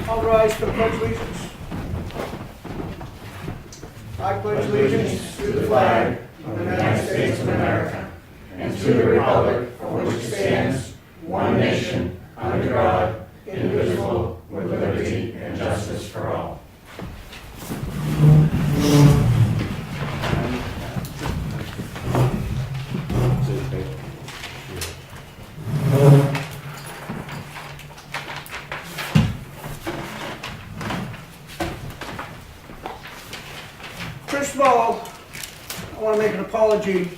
All rise for the pledge of allegiance. I pledge allegiance to the flag of the United States of America and to the republic for which it stands, one nation, under God, indivisible, with liberty and justice for all. First of all, I want to make an apology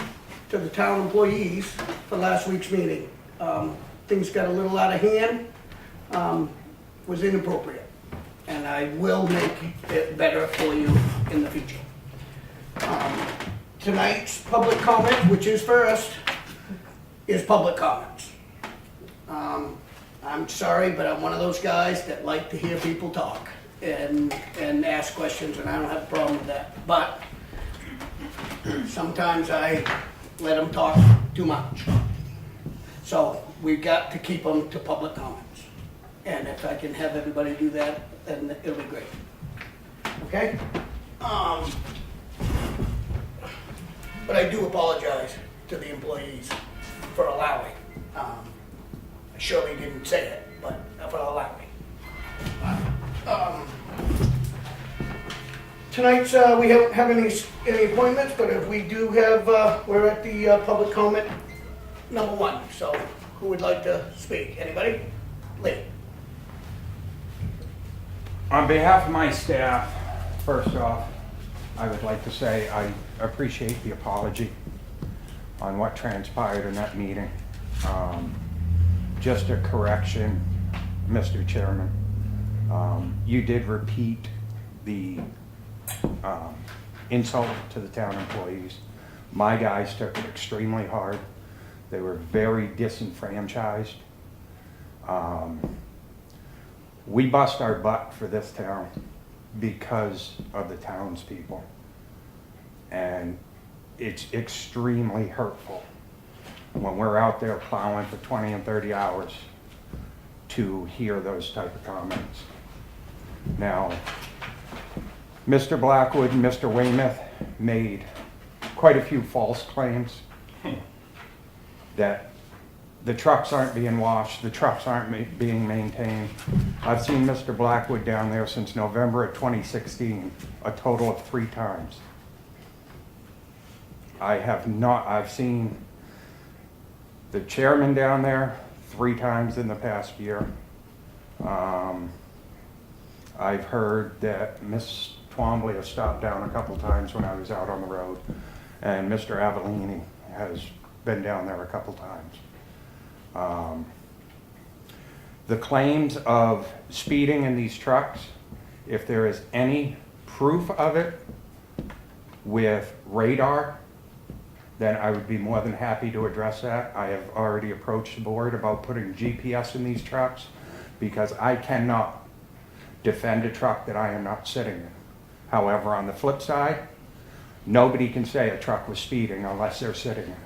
to the town employees for last week's meeting. Things got a little out of hand, was inappropriate, and I will make it better for you in the future. Tonight's public comment, which is first, is public comments. I'm sorry, but I'm one of those guys that like to hear people talk and ask questions, and I don't have a problem with that. But sometimes I let them talk too much. So we've got to keep them to public comments. And if I can have everybody do that, then it'll be great. Okay? But I do apologize to the employees for allowing. I surely didn't say it, but for allowing. Tonight's, we don't have any appointments, but if we do have, we're at the public comment number 1. So who would like to speak? Anybody? Lee. On behalf of my staff, first off, I would like to say I appreciate the apology on what transpired in that meeting. Just a correction, Mr. Chairman. You did repeat the insult to the town employees. My guys took it extremely hard. They were very disenfranchised. We bust our butt for this town because of the townspeople. And it's extremely hurtful when we're out there plowing for 20 and 30 hours to hear those type of comments. Now, Mr. Blackwood and Mr. Weymouth made quite a few false claims that the trucks aren't being washed, the trucks aren't being maintained. I've seen Mr. Blackwood down there since November of 2016, a total of 3 times. I've seen the chairman down there 3 times in the past year. I've heard that Ms. Twombley has stopped down a couple times when I was out on the road, and Mr. Avellani has been down there a couple times. The claims of speeding in these trucks, if there is any proof of it with radar, then I would be more than happy to address that. I have already approached the board about putting GPS in these trucks because I cannot defend a truck that I am not sitting in. However, on the flip side, nobody can say a truck was speeding unless they're sitting in it.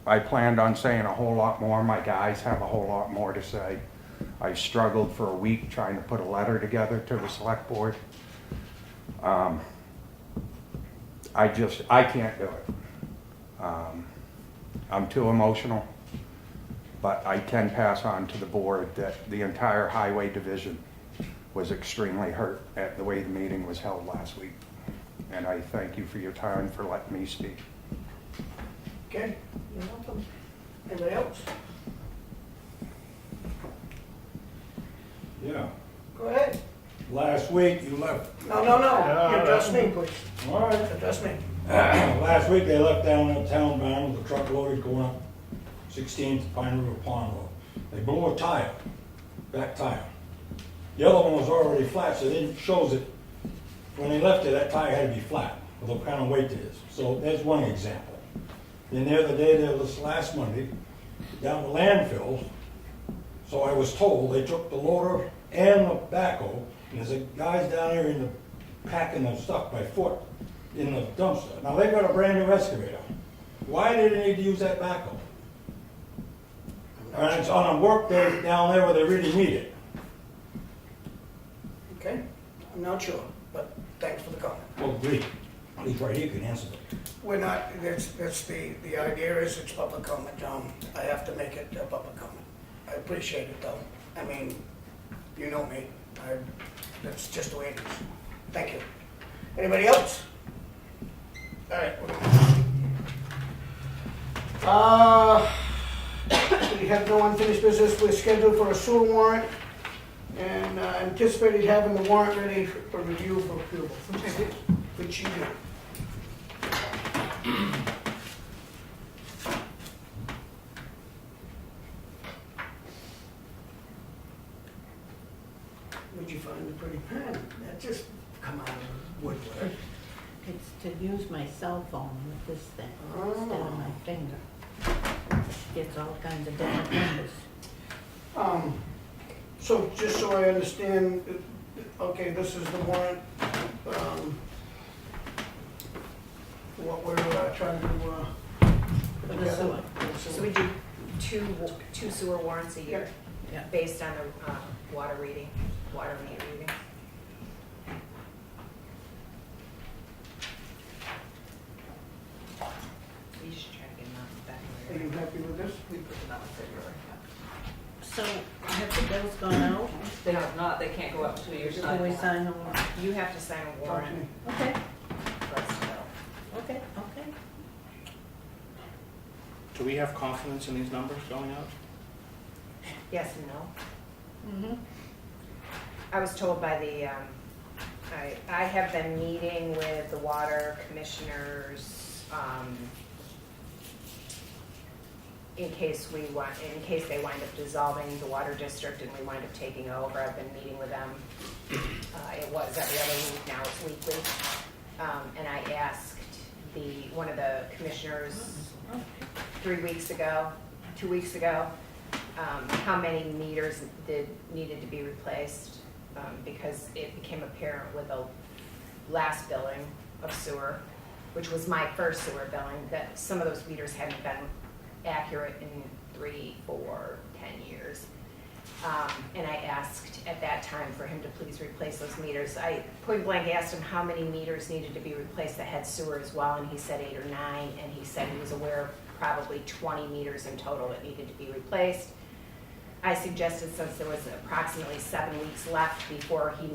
I planned on saying a whole lot more. My guys have a whole lot more to say. I struggled for a week trying to put a letter together to the select board. I can't do it. I'm too emotional, but I can pass on to the board that the entire highway division was extremely hurt at the way the meeting was held last week. And I thank you for your time for letting me speak. Okay, you're welcome. Anybody else? Yeah. Go ahead. Last week you left. No. You address me, please. All right. Address me. Last week they left down in town bound with a truck loaded going up 16th Pine River Pond Road. They blew a tire, back tire. The other one was already flat, so it shows that when they left it, that tire had to be flat with the kind of weight it is. So there's one example. Then the other day, there was last Monday, down the landfill. So I was told they took the loader and the backhoe, and there's a guys down there in the packing the stuff by foot in the dumpster. Now they've got a brand new excavator. Why did they need to use that backhoe? And it's on a work day down there where they really need it. Okay, I'm not sure, but thanks for the comment. Well, agree. At least right here can answer it. We're not, that's the idea is it's public comment. I have to make it a public comment. I appreciate it though. I mean, you know me. That's just the way it is. Thank you. Anybody else? All right. We have no unfinished business. We're scheduled for a sewer warrant and anticipated having the warrant ready for review for approval. Which you do. Would you find a pretty pen? That just come out of woodwork. It's to use my cell phone with this thing instead of my finger. Gets all kinds of different numbers. So just so I understand, okay, this is the warrant, what we're trying to, For the sewer. So we do two sewer warrants a year, Yeah. based on the water meter reading. We should try to get them out in the back. Are you happy with this? We put them out in February. So have the bills gone out? They have not, they can't go up 2 years. Can we sign the warrant? You have to sign a warrant Okay, for us to know. okay. Do we have confidence in these numbers going out? Yes and no. Mm-hmm. I was told by the, I have been meeting with the water commissioners, in case they wind up dissolving the water district and we wind up taking over. I've been meeting with them. It was every other week, now it's weekly. And I asked one of the commissioners 2 weeks ago, how many meters needed to be replaced, because it became apparent with the last billing of sewer, which was my first sewer billing, that some of those meters hadn't been accurate in 3, 4, 10 years. And I asked at that time for him to please replace those meters. I point blank asked him how many meters needed to be replaced that had sewer as well, and he said 8 or 9, and he said he was aware of probably 20 meters in total that needed to be replaced. I suggested, since there was approximately 7 weeks left before they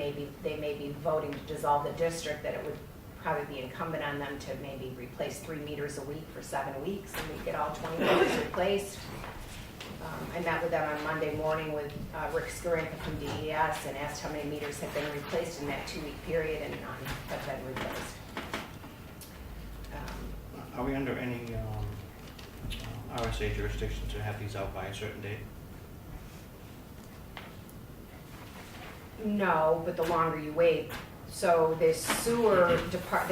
may be voting to dissolve the district, that it would probably be incumbent on them to maybe replace 3 meters a week for 7 weeks, and we'd get all 20 meters replaced. I met with them on Monday morning with Rick Skurinka from DES and asked how many meters had been replaced in that 2-week period, and none have been replaced. Are we under any RSA jurisdiction to have these out by a certain date? No, but the longer you wait. So the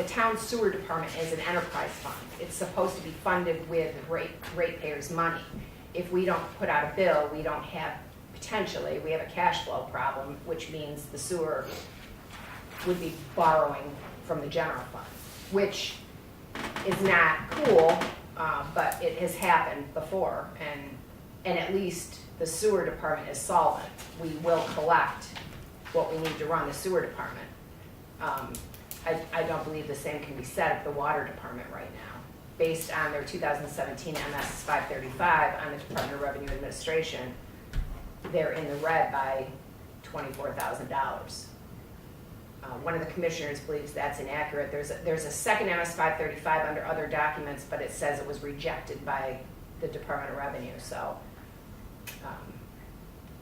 town sewer department is an enterprise fund. It's supposed to be funded with ratepayers' money. If we don't put out a bill, we have a cash flow problem, which means the sewer would be borrowing from the general fund, which is not cool, but it has happened before, and at least the sewer department is solvent. We will collect what we need to run the sewer department. I don't believe the same can be said of the water department right now. Based on their 2017 MS 535 on the Department of Revenue Administration, they're in the red by $24,000. One of the commissioners believes that's inaccurate. There's a second MS 535 under other documents, but it says it was rejected by the Department of Revenue. So,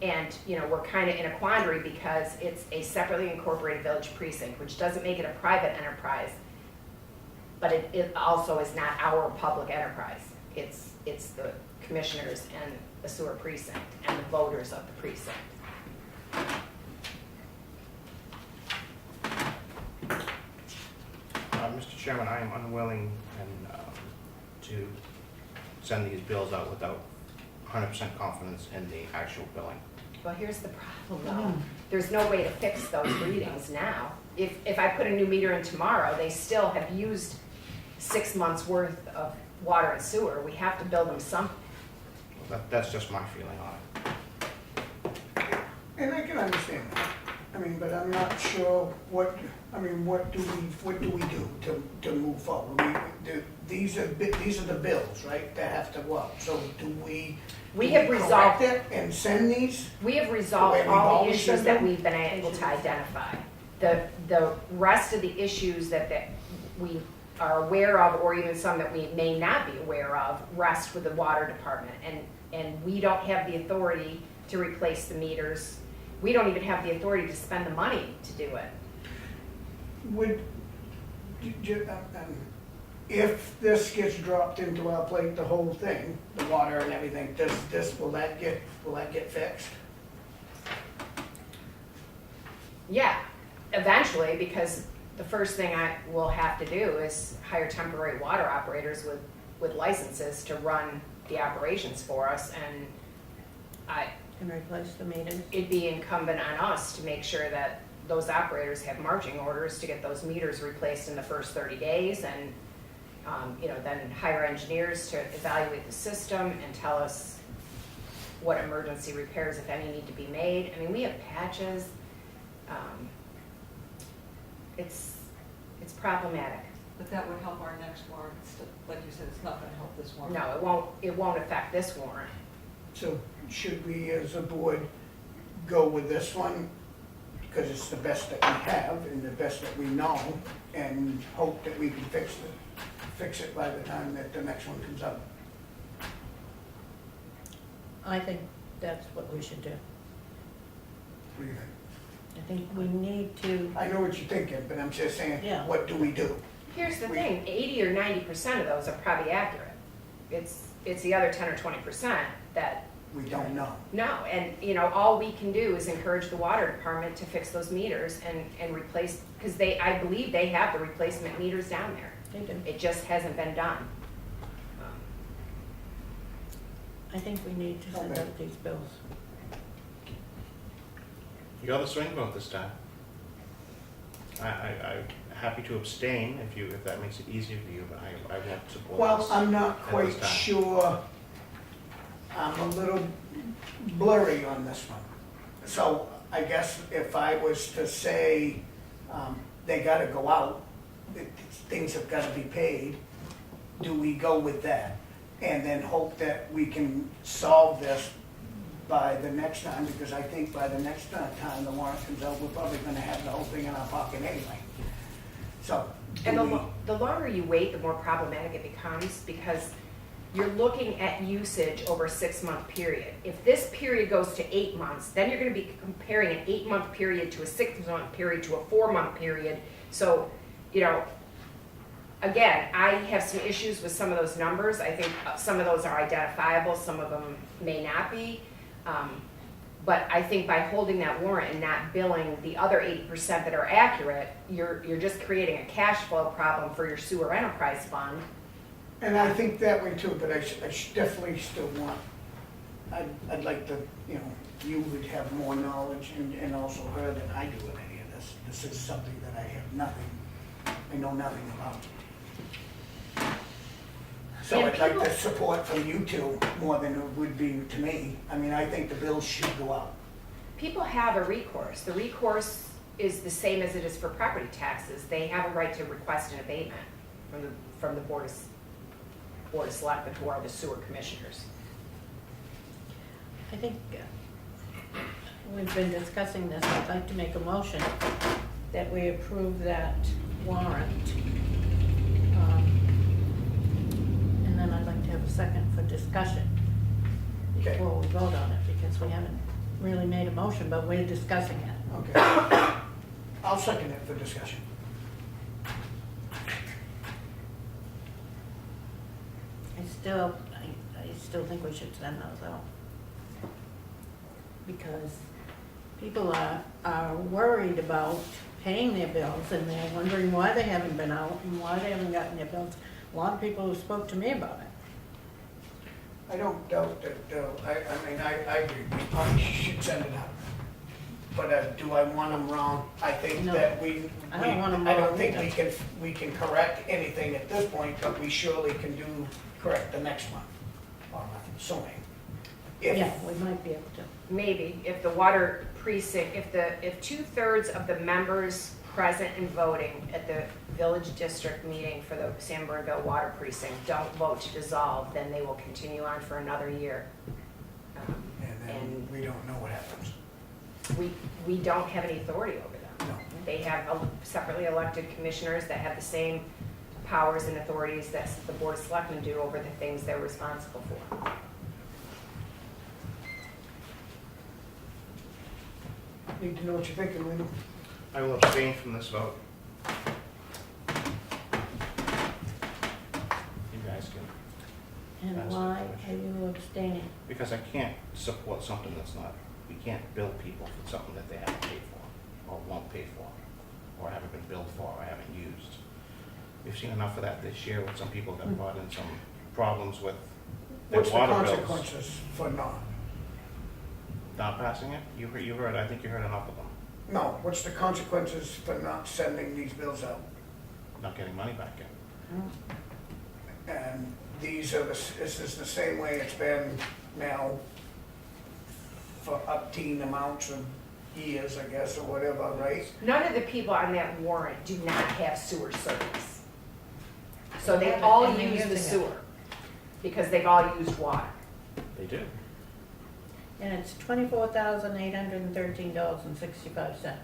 and we're kind of in a quandary because it's a separately incorporated village precinct, which doesn't make it a private enterprise, but it also is not our public enterprise. It's the commissioners and the sewer precinct and the voters of the precinct. Mr. Chairman, I am unwilling to send these bills out without 100% confidence in the actual billing. Well, here's the problem though. There's no way to fix those readings now. If I put a new meter in tomorrow, they still have used 6 months worth of water and sewer. We have to bill them something. That's just my feeling on it. And I can understand that. I mean, but I'm not sure what do we do to move forward? These are the bills, right, that have to go up. So do we have resolved correct it and send these? We have The way resolved we've all the always issues done that them? we've been able to identify. The rest of the issues that we are aware of, or even some that we may not be aware of, rest with the water department. And we don't have the authority to replace the meters. We don't even have the authority to spend the money to do it. Would, if this gets dropped into our plate, the whole thing, the water and everything, will that get fixed? Yeah, eventually, because the first thing I will have to do is hire temporary water operators with licenses to run the operations for us, and And replace the meters. it'd be incumbent on us to make sure that those operators have marching orders to get those meters replaced in the first 30 days, and then hire engineers to evaluate the system and tell us what emergency repairs, if any, need to be made. I mean, we have patches. It's problematic. But that would help our next warrant, like you said, it's not gonna help this warrant. No, it won't affect this warrant. So should we, as a board, go with this one, because it's the best that we have and the best that we know, and hope that we can fix it by the time that the next one comes up? I think that's what we should do. What do you think? I think we need to, I know what you're thinking, but I'm just saying, Yeah. what do we do? Here's the thing, 80 or 90% of those are probably accurate. It's the other 10 or 20% that, We don't know. no, and, all we can do is encourage the water department to fix those meters and replace, because I believe they have the replacement meters down there. they do. It just hasn't been done. I think we need to send Okay. out these bills. You're the swing vote this time. I'm happy to abstain if that makes it easier for you, but I won't support Well, this I'm not at quite this time. sure. I'm a little blurry on this one. So I guess if I was to say, they gotta go out, things have gotta be paid, do we go with that? And then hope that we can solve this by the next time, because I think by the next time the warrant comes out, we're probably gonna have the whole thing in our pocket anyway. So, And do we? the longer you wait, the more problematic it becomes, because you're looking at usage over a 6-month period. If this period goes to 8 months, then you're gonna be comparing an 8-month period to a 6-month period to a 4-month period. So, again, I have some issues with some of those numbers. I think some of those are identifiable, some of them may not be. But I think by holding that warrant and not billing the other 80% that are accurate, you're just creating a cash flow problem for your sewer enterprise fund. And I think that way too, but I definitely still want, I'd like to, you would have more knowledge and also her than I do in any of this. This is something that I know nothing about. So And I'd like people- the support from you two more than it would be to me. I mean, I think the bills should go out. People have a recourse. The recourse is the same as it is for property taxes. They have a right to request an abatement from the Board of Selectmen, who are the sewer commissioners. I think we've been discussing this. I'd like to make a motion that we approve that warrant. And then I'd like to have a second for discussion Okay. before we vote on it, because we haven't really made a motion, but we're discussing it. Okay. I'll second it for discussion. I still think we should send those out. Because people are worried about paying their bills, and they're wondering why they haven't been out and why they haven't gotten their bills. A lot of people who spoke to me about it. I don't doubt that, I agree, we probably should send it out. But do I want them wrong? I think No. that I don't want 'em I don't wrong think either. we can correct anything at this point, but we surely can correct the next one, or I'm assuming. Yeah, we might be able to. Maybe, if the water precinct, if 2/3 of the members present and voting at the village district meeting for the San Bernardino Water Precinct don't vote to dissolve, then they will continue on for another year. And then we don't know what happens. We don't have any authority over them. No. They have separately elected commissioners that have the same powers and authorities that the Board of Selectmen do over the things they're responsible for. Need to know what you're thinking, Lino. I will abstain from this vote. You guys can, And That's why the are you abstaining? because I can't support something that's not, we can't bill people for something that they haven't paid for, or won't pay for, or haven't been billed for, or haven't used. We've seen enough of that this year with some people that brought in some problems with their What's the water bills. consequences for Not passing it? You heard, I think you heard enough of them, no, what's the consequences for not sending these bills out? not getting money back in. And these are this is the same way it's been now for upteen amounts of years, I guess, or whatever, right? None of the people on that warrant do not have sewer service. So they Yeah, all and they're use the using it. sewer, because they've all used water. They do. And it's $24,813.65.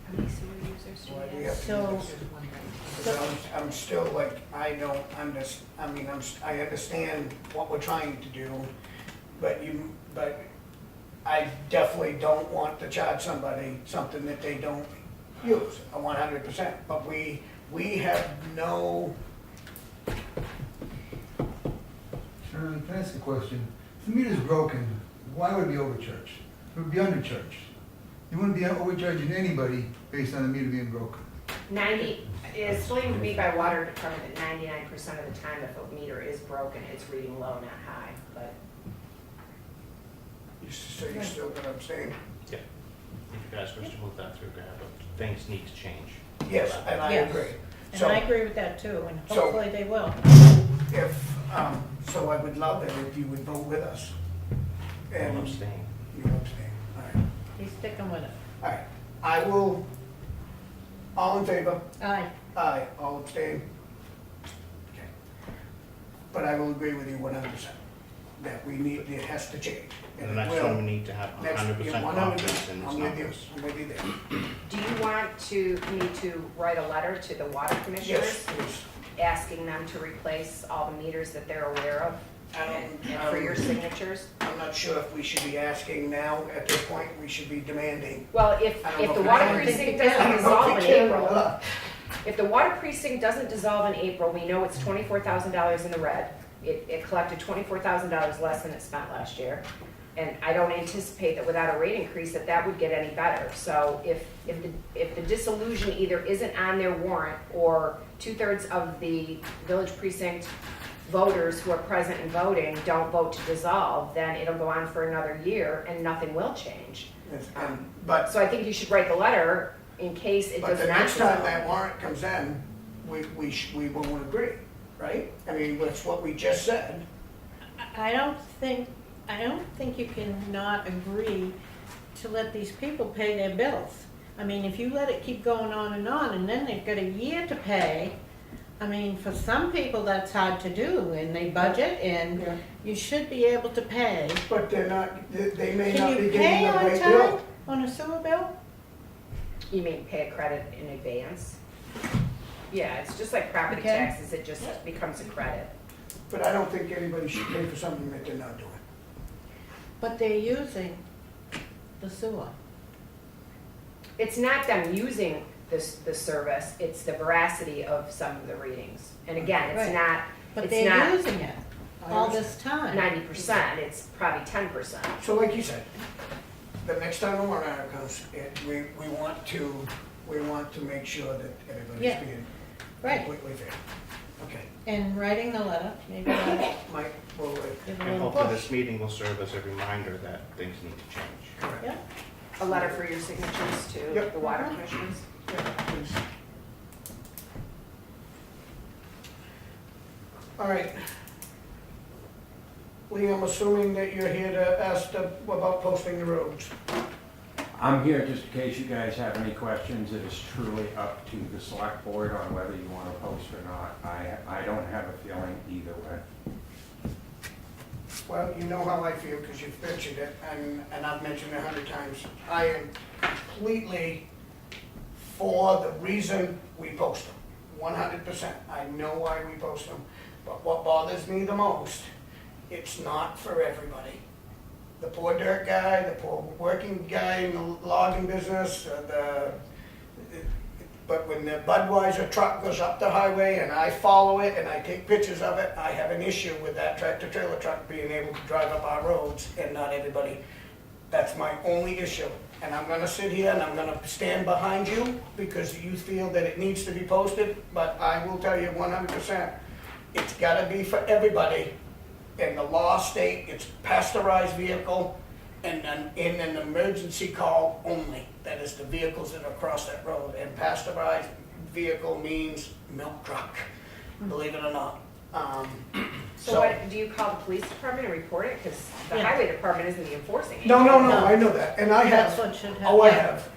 How many sewer users do Why do we we have? have to So- do this? Because I'm still like, I don't I mean, I understand what we're trying to do, but I definitely don't want to charge somebody something that they don't use, 100%. But we have no, Sharon, can I ask a question? If the meter's broken, why would it be overcharged? It would be undercharged. You wouldn't be overcharging anybody based on the meter being broken. It's explained to me by water department that 99% of the time if a meter is broken, it's reading low, not high, but so you're still gonna abstain? Yeah. If you guys wish to move that through, but things need to change. Yes, and I Yes. agree. And So I agree with that too, and So- hopefully they will. if, so I would love it if you would vote with us. I'll And abstain. you abstain, all right. He's sticking with it. All right, I will, all in favor? Aye. Aye, all abstain? Okay. But I will agree with you 100%, that we need, it has to change. And the it next will. one, we need to have Next- 100% yeah, confidence in these I'm with you, numbers. I'm with you there. do you want me to write a letter to the water commissioners? Yes, please. Asking them to replace all the meters that they're aware of and for your signatures? I'm not sure if we should be asking now, at this point, we should be demanding. Well, if I don't the know if water I don't think precinct we can. doesn't I don't know dissolve if in we can or April, not. if the water precinct doesn't dissolve in April, we know it's $24,000 in the red. It collected $24,000 less than it spent last year. And I don't anticipate that without a rate increase that would get any better. So if the dissolution either isn't on their warrant or 2/3 of the village precinct voters who are present and voting don't vote to dissolve, then it'll go on for another year and nothing will change. But So I think you should write the letter in case it But does the not next time dissolve. that warrant comes in, we won't agree, right? I mean, that's what we just said. I don't think you can not agree to let these people pay their bills. I mean, if you let it keep going on and then they've got a year to pay, I mean, for some people that's hard to do and they budget and Yeah. you should be able to pay. But they're not, they may Can not be you getting pay the on right time bill. on a sewer bill? You mean pay a credit in advance? Yeah, it's just like property Okay. taxes, it just becomes a credit. But I don't think anybody should pay for something that they're not doing. But they're using the sewer. It's not them using the service, it's the veracity of some of the readings. And again, it's Right. not, But it's they're not using it all this time. 90%, it's probably 10%. So like you said, the next time a warrant article comes, we want to make sure that everybody's Yeah. being Right. completely fair. Okay, And writing the letter, maybe that'll Mike, will, give a And little hopefully push. this meeting will serve as a reminder that things need to change. correct. Yeah. A letter for your signatures to Yep. the water commissioners. Yeah, please. All right. Lee, I'm assuming that you're here to ask about posting the roads. I'm here just in case you guys have any questions. It is truly up to the select board on whether you want to post or not. I don't have a feeling either way. Well, you know how I feel because you've mentioned it, and I've mentioned it 100 times. I am completely for the reason we post them, 100%. I know why we post them, but what bothers me the most, it's not for everybody. The poor dirt guy, the poor working guy in the logging business, but when the Budweiser truck goes up the highway and I follow it and I take pictures of it, I have an issue with that tractor trailer truck being able to drive up our roads and not everybody. That's my only issue. And I'm gonna sit here and I'm gonna stand behind you because you feel that it needs to be posted, but I will tell you 100%, it's gotta be for everybody. In the law state, it's pasteurized vehicle and in an emergency call only. That is the vehicles that are across that road. And pasteurized vehicle means milk truck, believe it or not. So what, do you call the police department and report it? Because the Yeah. highway department isn't the enforcing agent. No, I know that, and I have. That's what should happen. Oh, I have,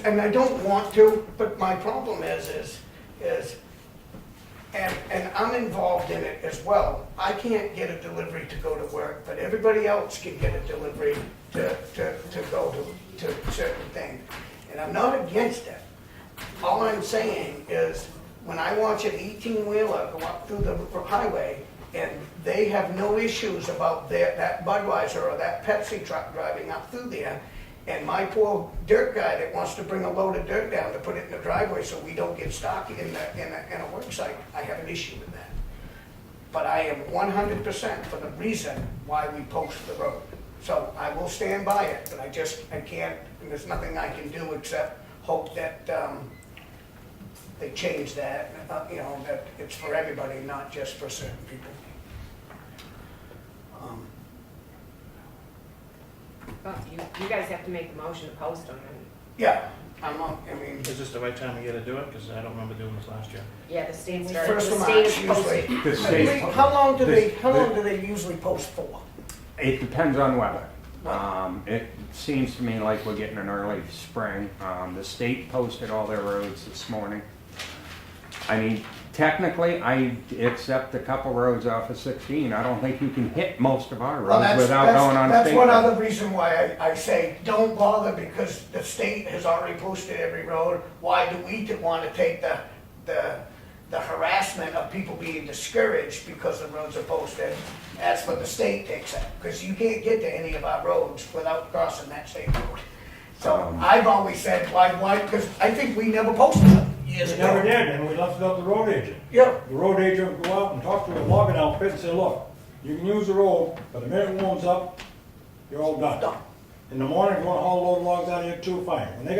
and I don't want to, but my problem is, and I'm involved in it as well. I can't get a delivery to go to work, but everybody else can get a delivery to go to certain things. And I'm not against it. All I'm saying is, when I watch an 18-wheeler go up through the highway, and they have no issues about that Budweiser or that Pepsi truck driving up through there, and my poor dirt guy that wants to bring a load of dirt down to put it in the driveway so we don't get stuck in a work site, I have an issue with that. But I am 100% for the reason why we post the road. So I will stand by it, but I can't, and there's nothing I can do except hope that they change that, that it's for everybody, not just for certain people. Well, you guys have to make the motion to post them. And Yeah, Is this the right time of year to do it? Because I don't remember doing this last year. yeah, the state started, First the of state March is posting. usually. The state- How long do they usually post for? It depends on weather. It seems to me like we're getting an early spring. The state posted all their roads this morning. I mean, technically, I accept a couple roads off of 16. I don't think you can hit most of our Well, roads without going on that's state one road. other reason why I say, don't bother, because the state has already posted every road. Why do we want to take the harassment of people being discouraged because the roads are posted? That's what the state takes it, because you can't get to any of our roads without crossing that state road. So I've always said, why, because I think we never posted them years We ago. never did, and we left it up to the road agent. Yeah, The road agent would go out and talk to a logging outfit and say, look, you can use the road, but the minute it warms up, you're all done. done. In the morning, if you want to haul a load of logs out of here too, fine. When they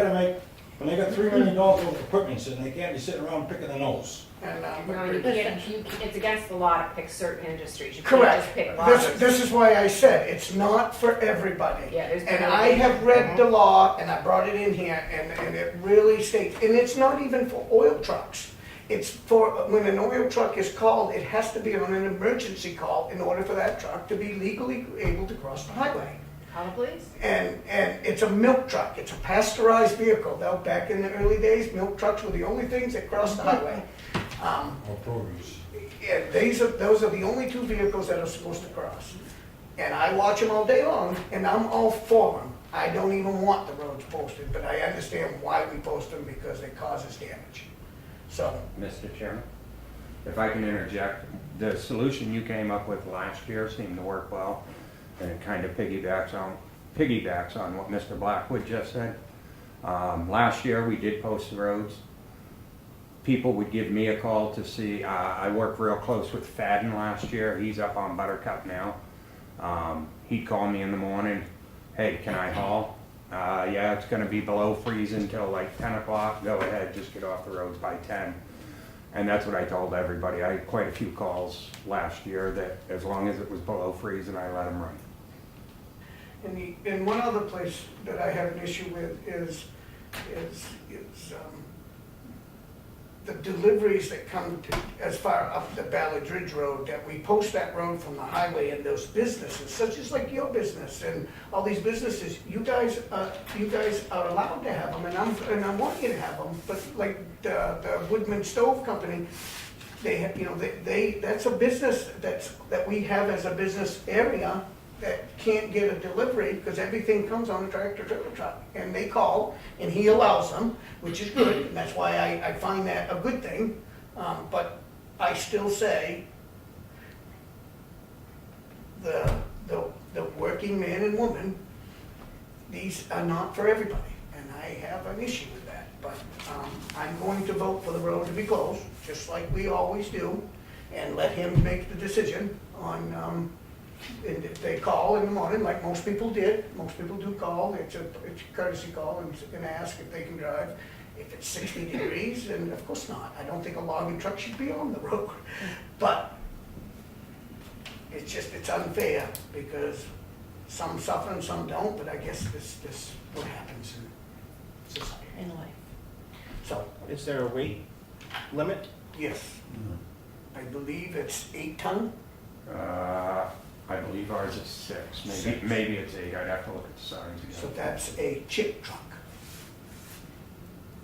got $3 million worth of equipment sitting, they can't be sitting around picking their nose. And, No, you can't, it's against the law to pick certain industries. You can't correct. just pick loggers. This is why I said, it's not for everybody. Yeah, there's And been a I big- have read the law, and I brought it in here, and it really states, and it's not even for oil trucks. It's for, when an oil truck is called, it has to be on an emergency call in order for that truck to be legally able to cross the highway. Call the police. And it's a milk truck, it's a pasteurized vehicle. Now, back in the early days, milk trucks were the only things that crossed the highway. Or produce. Yeah, those are the only two vehicles that are supposed to cross. And I watch them all day long, and I'm all for them. I don't even want the roads posted, but I understand why we post them, because it causes damage. So, Mr. Chairman, if I can interject, the solution you came up with last year seemed to work well, and it kind of piggybacks on what Mr. Blackwood just said. Last year, we did post the roads. People would give me a call to see, I worked real close with Fadden last year, he's up on Buttercup now. He'd call me in the morning, hey, can I haul? Yeah, it's gonna be below freezing till like 10 o'clock, go ahead, just get off the roads by 10. And that's what I told everybody. I had quite a few calls last year that as long as it was below freezing, I let them run. and one other place that I have an issue with is the deliveries that come to, as far up the Ballard Ridge Road, that we post that road from the highway, and those businesses, such as like your business and all these businesses, you guys are allowed to have them, and I want you to have them, but like the Woodman Stove Company, they have, you know, that's a business that we have as a business area that can't get a delivery because everything comes on a tractor trailer truck. And they call and he allows them, which is good, and that's why I find that a good thing. But I still say the working man and woman, these are not for everybody. And I have an issue with that. But I'm going to vote for the road to be closed, just like we always do, and let him make the decision on, and if they call in the morning, like most people did, most people do call, it's a courtesy call and ask if they can drive. If it's 60 degrees, and of course not, I don't think a logging truck should be on the road. But it's unfair because some suffer and some don't, but I guess this what happens in society. In life. So, Is there a weight limit? yes, I believe it's 8 ton. I believe ours is 6, maybe it's 8, I'd have to look at the size again. So that's a chip truck,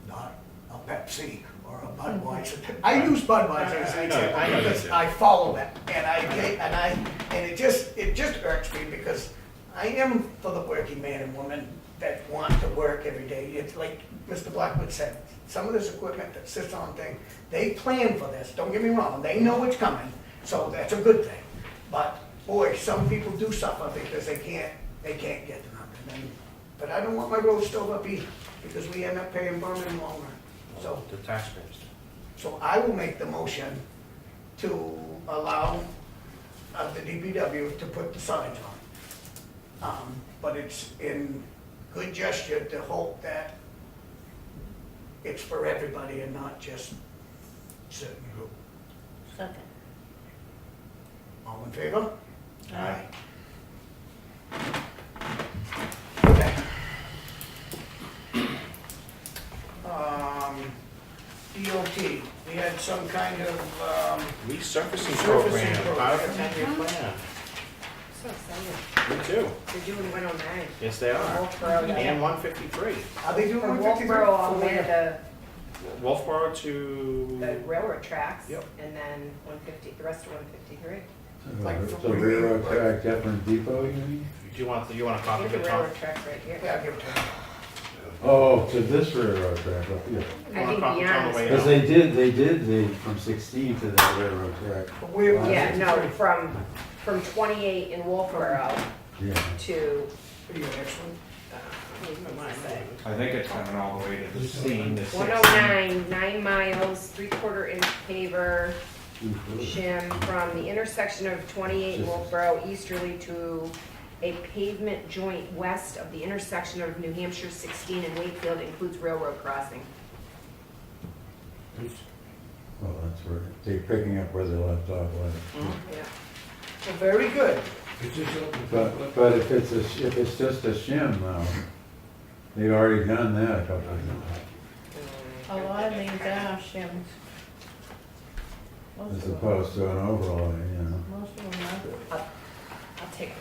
not a Pepsi or a Budweiser. I use Budweiser as an example I know you because do. I follow that, and it just irks me because I am for the working man and woman that want to work every day. It's like Mr. Blackwood said, some of this equipment that sits on thing, they plan for this. Don't get me wrong, they know it's coming, so that's a good thing. But boy, some people do suffer because they can't get to nothing. But I don't want my road stove up either, because we end up paying burn in the long run. So, The taxpayers. so I will make the motion to allow the DPW to put the signs on. But it's in good gesture to hope that it's for everybody and not just certain group. Second. All in favor? Aye. Okay. DOT, we had some kind of, Resurfacing Resurfacing program, program. part of the 10-year plan. So excited. Me too. They're doing 109. Yes, they are. Wolfboro, And 153. are they doing From 153? Wolfboro all the way to Wolfboro the to, railroad tracks. Yep. And then 150, the rest of 153. Like So from railroad Green, track, different depot, you mean? do you want a copy Here's of the it, Tom? railroad tracks right here. Yeah, give it to him. Oh, to this railroad track up here. You I want a think copy on beyond the way this. Because they did from 16 to that railroad track. But we're. Yeah, no, from 28 in Wolfboro Yeah. to, What do you, next one? what did I say? I think it's coming all the way to the scene, the 109, 9 miles, 3/4 inch paver, shim from the intersection of 28 in Wolfboro easterly to a pavement joint west of the intersection of New Hampshire 16 and Wakefield, includes railroad crossing. Well, that's where they're picking up where they left off. Yeah. Well, very good. But if it's just a shim now, they've already done that a couple of times. A lot of these are shims. Most As of them, opposed to an overlay, you know. most of them are. I'll take it.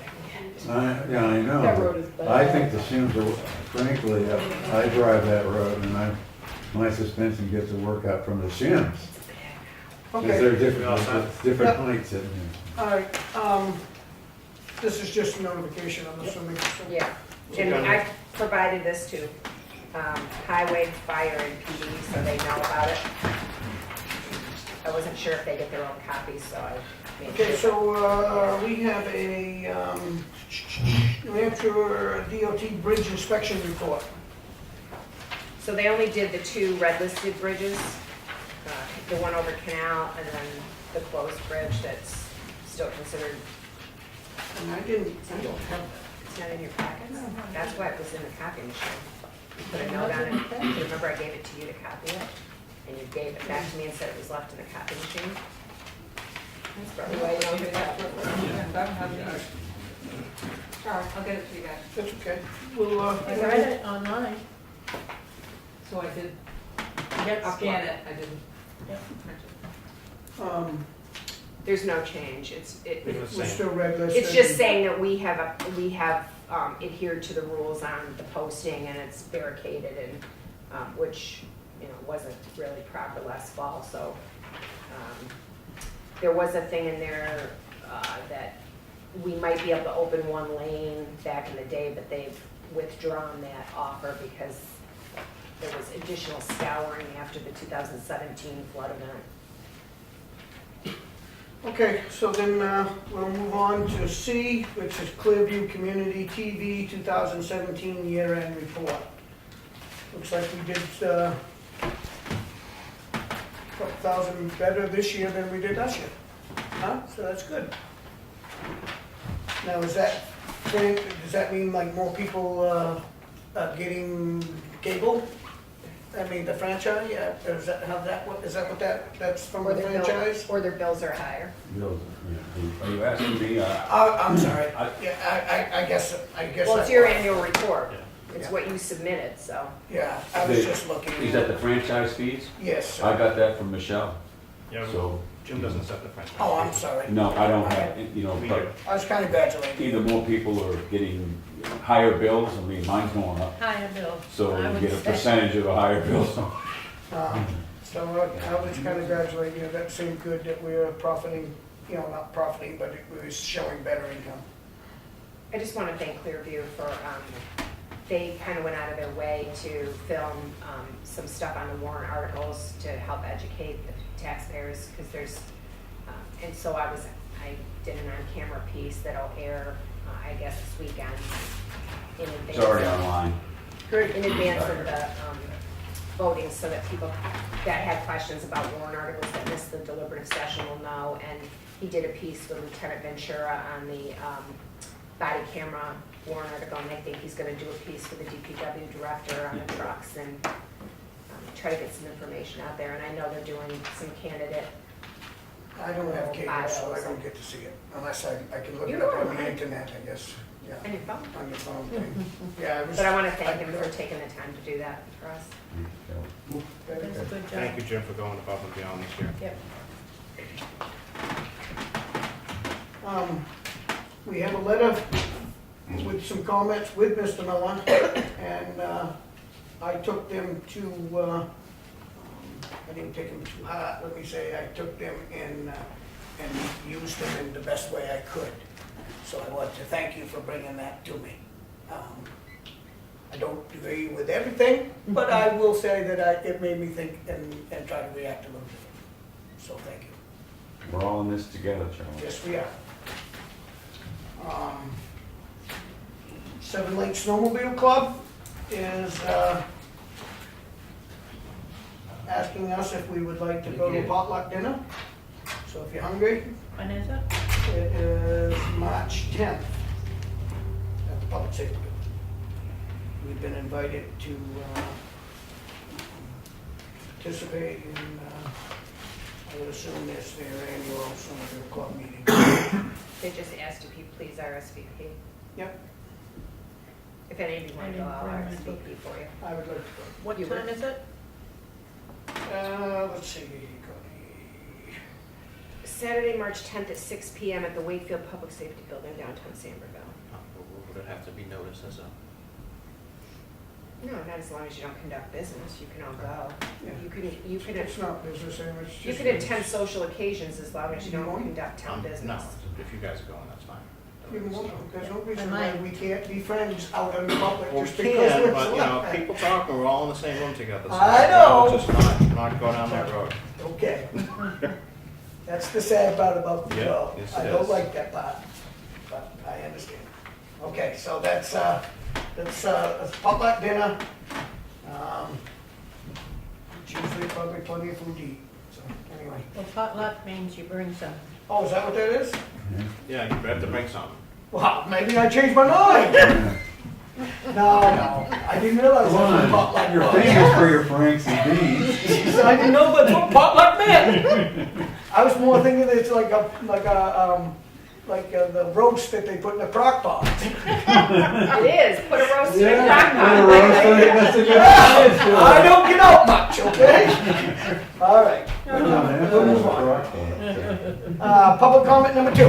Yeah, I know. That road is bad. I think the shims are, frankly, I drive that road and my suspension gets a workout from the shims. Because Okay, they're We all different, set? different heights in there. all right, this is just a notification, I'm assuming. Yeah, and I provided this to Highway, Fire, and PD, so they know about it. I wasn't sure if they get their own copies, so I made Okay, sure. so, we have a, New Hampshire DOT Bridge Inspection Report. So they only did the 2 red listed bridges, the one over Canal and then the closed bridge that's still considered, And I don't have that. it's not in your packets? That's why it was in the copy machine. You put a note on it. Remember I gave it to you to copy it? And you gave it back to me and said it was left in the copy machine? That's probably why you don't do that. Charles, I'll get it to you guys. That's okay. We'll, I read it online. So I did Get scan it, I didn't There's no change, it's It's the We're same. still red listed. it's just saying that we have adhered to the rules on the posting, and it's barricaded, and, which, you know, wasn't really proper last fall, so. There was a thing in there, that we might be able to open one lane back in the day, but they've withdrawn that offer because there was additional scouring after the 2017 flood event. Okay, so then we'll move on to C, which is Clearview Community TV 2017 year-end report. Looks like we did a couple thousand better this year than we did last year. Huh? So that's good. Now, does that mean like more people are getting cable? I mean, the franchise, yeah, is that that's from the franchise? Or their bills are higher. Bills, yeah. Are you asking me? I'm sorry, yeah, I guess. Well, it's your annual report. It's Yeah. what you submitted, so. Yeah, I was just looking. Is that the franchise fees? Yes, sir. I got that from Michelle. Yeah, So, Jim doesn't set the franchise. Oh, I'm sorry. no, I don't have, you know, We but do. I was kind of congratulating either you. more people are getting higher bills, I mean, mine's going up. Higher bill. So I you would get a say. percentage of the higher bill, so. So I was kind of congratulating you. That seemed good that we were profiting, you know, not profiting, but it was showing better income. I just want to thank Clearview for, they kind of went out of their way to film some stuff on the warrant articles to help educate the taxpayers, because there's, and so I did an on-camera piece that'll air, I guess this weekend in advance. It's already online. Great. In advance of the voting, so that people that had questions about warrant articles that missed the deliberative session will know. And he did a piece with Lieutenant Ventura on the body camera warrant article, and I think he's gonna do a piece for the DPW director on the trucks, and try to get some information out there. And I know they're doing some candidate. I don't have cable, so I Bios. don't get to see it, unless I can look You it up don't, on the right? internet, I guess. Yeah, On your phone. on your phone thing. Yeah, it was. But I wanna thank him for taking the time to do that for us. Very That's a good. good job. Thank you, Jim, for going above and beyond this year. Yep. We have a letter with some comments with Mr. Miller, and I took them to, I didn't take them too hard, let me say, I took them and used them in the best way I could. So I want to thank you for bringing that to me. I don't agree with everything, but I will say that it made me think and try to react a little bit. So thank you. We're all in this together, Charlie. Yes, we are. Seven Lake Snowmobile Club is asking us if we would like to go to a potluck dinner. So if you're hungry, When is it? it is March 10th at the Public Safety Building. We've been invited to participate in, I would assume it's their annual snowmobile club meeting. They just asked if you please RSVP. Yep, If any of you want to go, I'll I didn't bring my RSVP for you. I would like to go. What You time would? is it? Let's see, Connie. Saturday, March 10th at 6 PM at the Wakefield Public Safety Building, downtown Sangerville. Would it have to be noticed as a? No, not as long as you don't conduct business, you can all go. Yeah. You can, It's not business, it's just. you can attend social occasions as long as you You don't won't? conduct town No, business. if you guys are going, that's fine. You're welcome. There's no reason Am why I- we can't be friends out in the public Well, we just because can, we're but, you know, selectmen. people talking, we're all in the same room together. so I know. Just not go down that road. Okay. That's the sad part about the Yeah, job. yes, I it don't is. like that part, but I understand. Okay, so that's a potluck dinner. It's usually probably plenty of food to eat, so anyway. Well, potluck means you bring some. Oh, is that what that is? Yeah, you have to bring something. Well, maybe I changed my mind. No, I didn't realize that was potluck. You're was. famous for your Franks and beans. Jeez, I didn't know that's what potluck meant. I was more thinking it's like a like the roast that they put in the crock pot. It is, put a roast in a Yeah, crock put a pot. roast on it, that's a good idea. I don't get out much, okay? All right, we'll move on. Public comment number 2.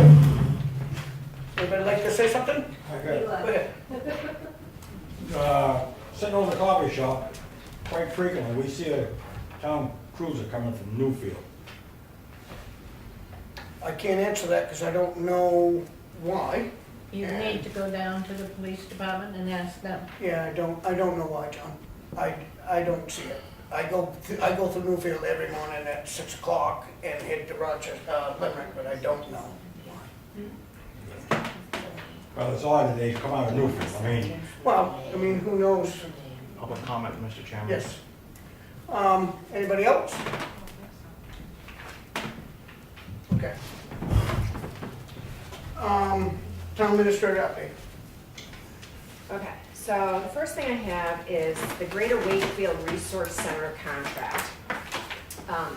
Anybody like to say something? Okay. Go ahead. Sitting over the coffee shop, quite frequently, we see a town cruiser coming from Newfield. I can't answer that because I don't know why. You need to go down to the police department and ask them. Yeah, I don't know why, John. I don't see it. I go through Newfield every morning at 6 o'clock and head to Rochester, Limerick, but I don't know why. Well, it's odd that they come out of Newfield, I mean, Well, I mean, who knows? Public comment, Mr. Chairman? Yes. Anybody else? Okay. Town administrator update. Okay, so the first thing I have is the Greater Wakefield Resource Center contract.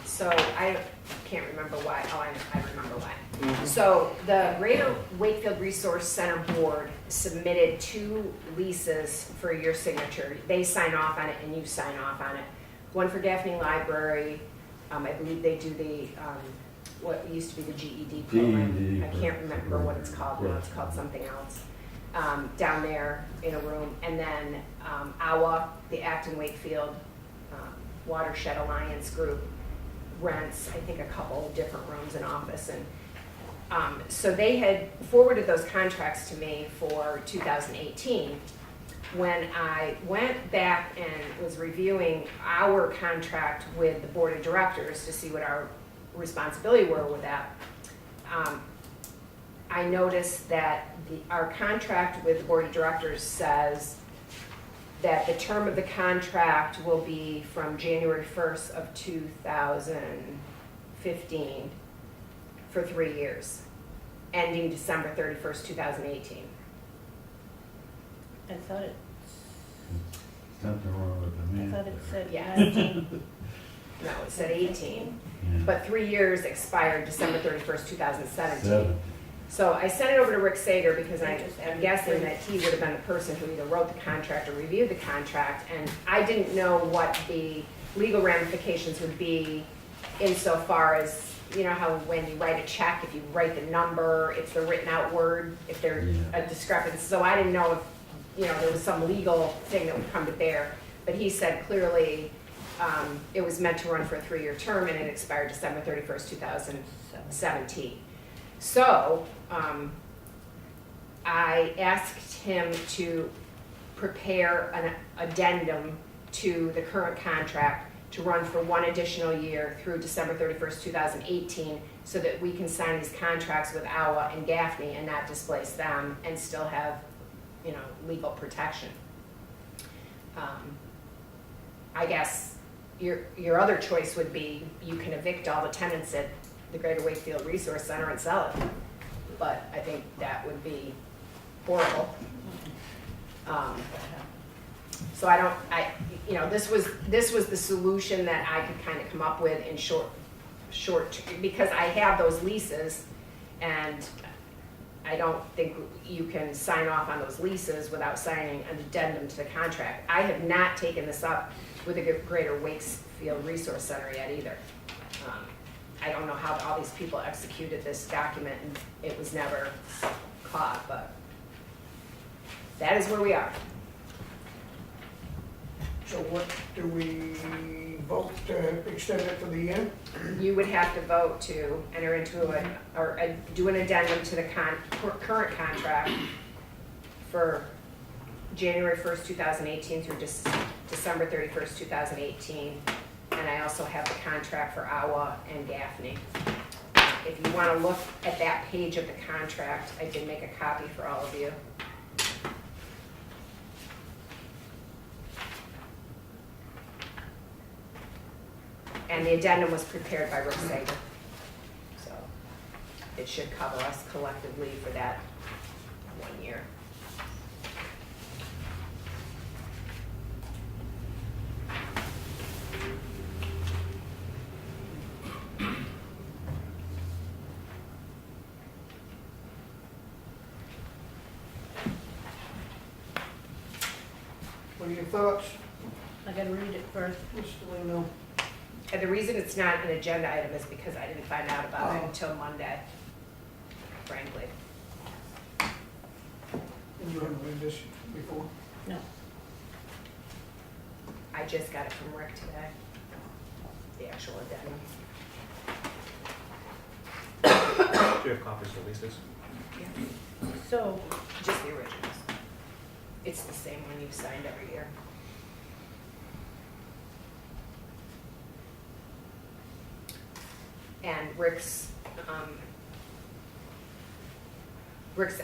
So I can't remember why, I remember why. So the Greater Wakefield Resource Center Board submitted 2 leases for your signature. They sign off on it and you sign off on it. One for Gaffney Library, I believe they do the, what used to be the GED program. I can't remember what it's called now, it's called something else. Down there in a room, and then AWA, the Acton Wakefield Watershed Alliance Group, rents, I think, a couple of different rooms and office, and so they had forwarded those contracts to me for 2018. When I went back and was reviewing our contract with the board of directors to see what our responsibility were with that, I noticed that our contract with the board of directors says that the term of the contract will be from January 1st of 2015 for 3 years, ending December 31st, 2018. I thought it, Something wrong with the I man. thought it said Yeah. 19. No, it said 18, Yeah. but 3 years expired December 31st, 2017. 7. So I sent it over to Rick Sager because I'm guessing that he would have been the person who either wrote the contract or reviewed the contract, and I didn't know what the legal ramifications would be insofar as, you know how when you write a check, if you write the number, it's the written out word, if there's a discrepancy. So I didn't know if, you know, there was some legal thing that would come to bear, but he said clearly it was meant to run for a 3-year term and it expired December 31st, 2017. So I asked him to prepare an addendum to the current contract to run for 1 additional year through December 31st, 2018, so that we can sign these contracts with AWA and Gaffney and not displace them and still have, you know, legal protection. I guess your other choice would be you can evict all the tenants at the Greater Wakefield Resource Center and sell it, but I think that would be horrible. So you know, this was the solution that I could kind of come up with in short, because I have those leases, and I don't think you can sign off on those leases without signing an addendum to the contract. I have not taken this up with the Greater Wakefield Resource Center yet either. I don't know how all these people executed this document and it was never caught, but that is where we are. So what, do we vote to extend it for the year? You would have to vote to enter into do an addendum to the current contract for January 1st, 2018 through December 31st, 2018. And I also have the contract for AWA and Gaffney. If you want to look at that page of the contract, I did make a copy for all of you. And the addendum was prepared by Rick Sager. So it should cover us collectively for that 1 year. What are your thoughts, I gotta read it first. Mr. Lino? And the reason it's not an agenda item is because I didn't find out about it Oh. until Monday, frankly. And you haven't read this before? No. I just got it from Rick today, the actual addendum. Do you have copies of the leases? So, Just the originals. It's the same one you've signed every year. And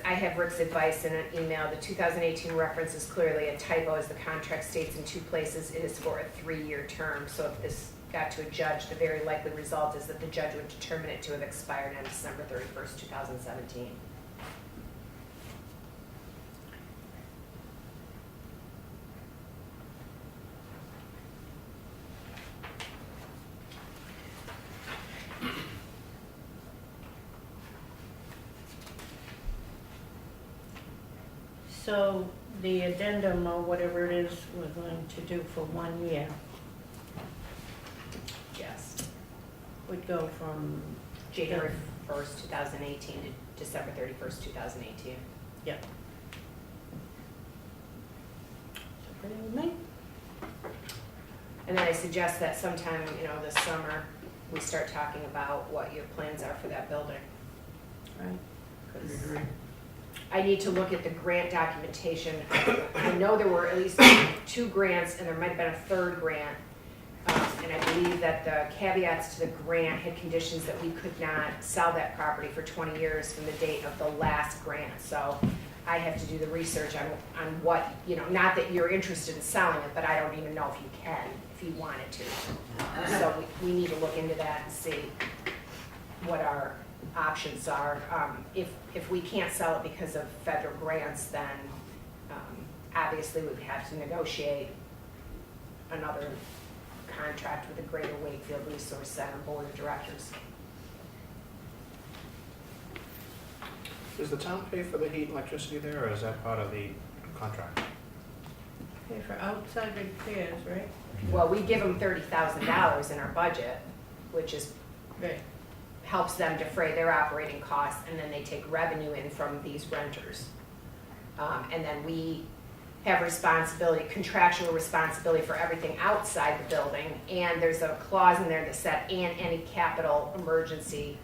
I have Rick's advice in an email. The 2018 reference is clearly a typo as the contract states in 2 places it is for a 3-year term. So if this got to a judge, the very likely result is that the judge would determine it to have expired on December 31st, 2017. so the addendum or whatever it is, we're going to do for 1 year Yes. would go from, January 1st, 2018 to December 31st, 2018. yeah. Okay with me? And then I suggest that sometime, this summer, we start talking about what your plans are for that building. Right. I agree. I need to look at the grant documentation. I know there were at least 2 grants, and there might have been a 3rd grant. And I believe that the caveats to the grant had conditions that we could not sell that property for 20 years from the date of the last grant. So I have to do the research on what, not that you're interested in selling it, but I don't even know if you can, if you wanted to. So we need to look into that and see what our options are. If we can't sell it because of federal grants, then obviously we would have to negotiate another contract with the Greater Wakefield Resource Center Board of Directors. Does the town pay for the heat and electricity there, or is that part of the contract? Pay for outside repairs, right? Well, we give them $30,000 in our budget, which is, Right. helps them defray their operating costs, and then they take revenue in from these renters. And then we have responsibility, contractual responsibility for everything outside the building, and there's a clause in there that said, and any capital emergency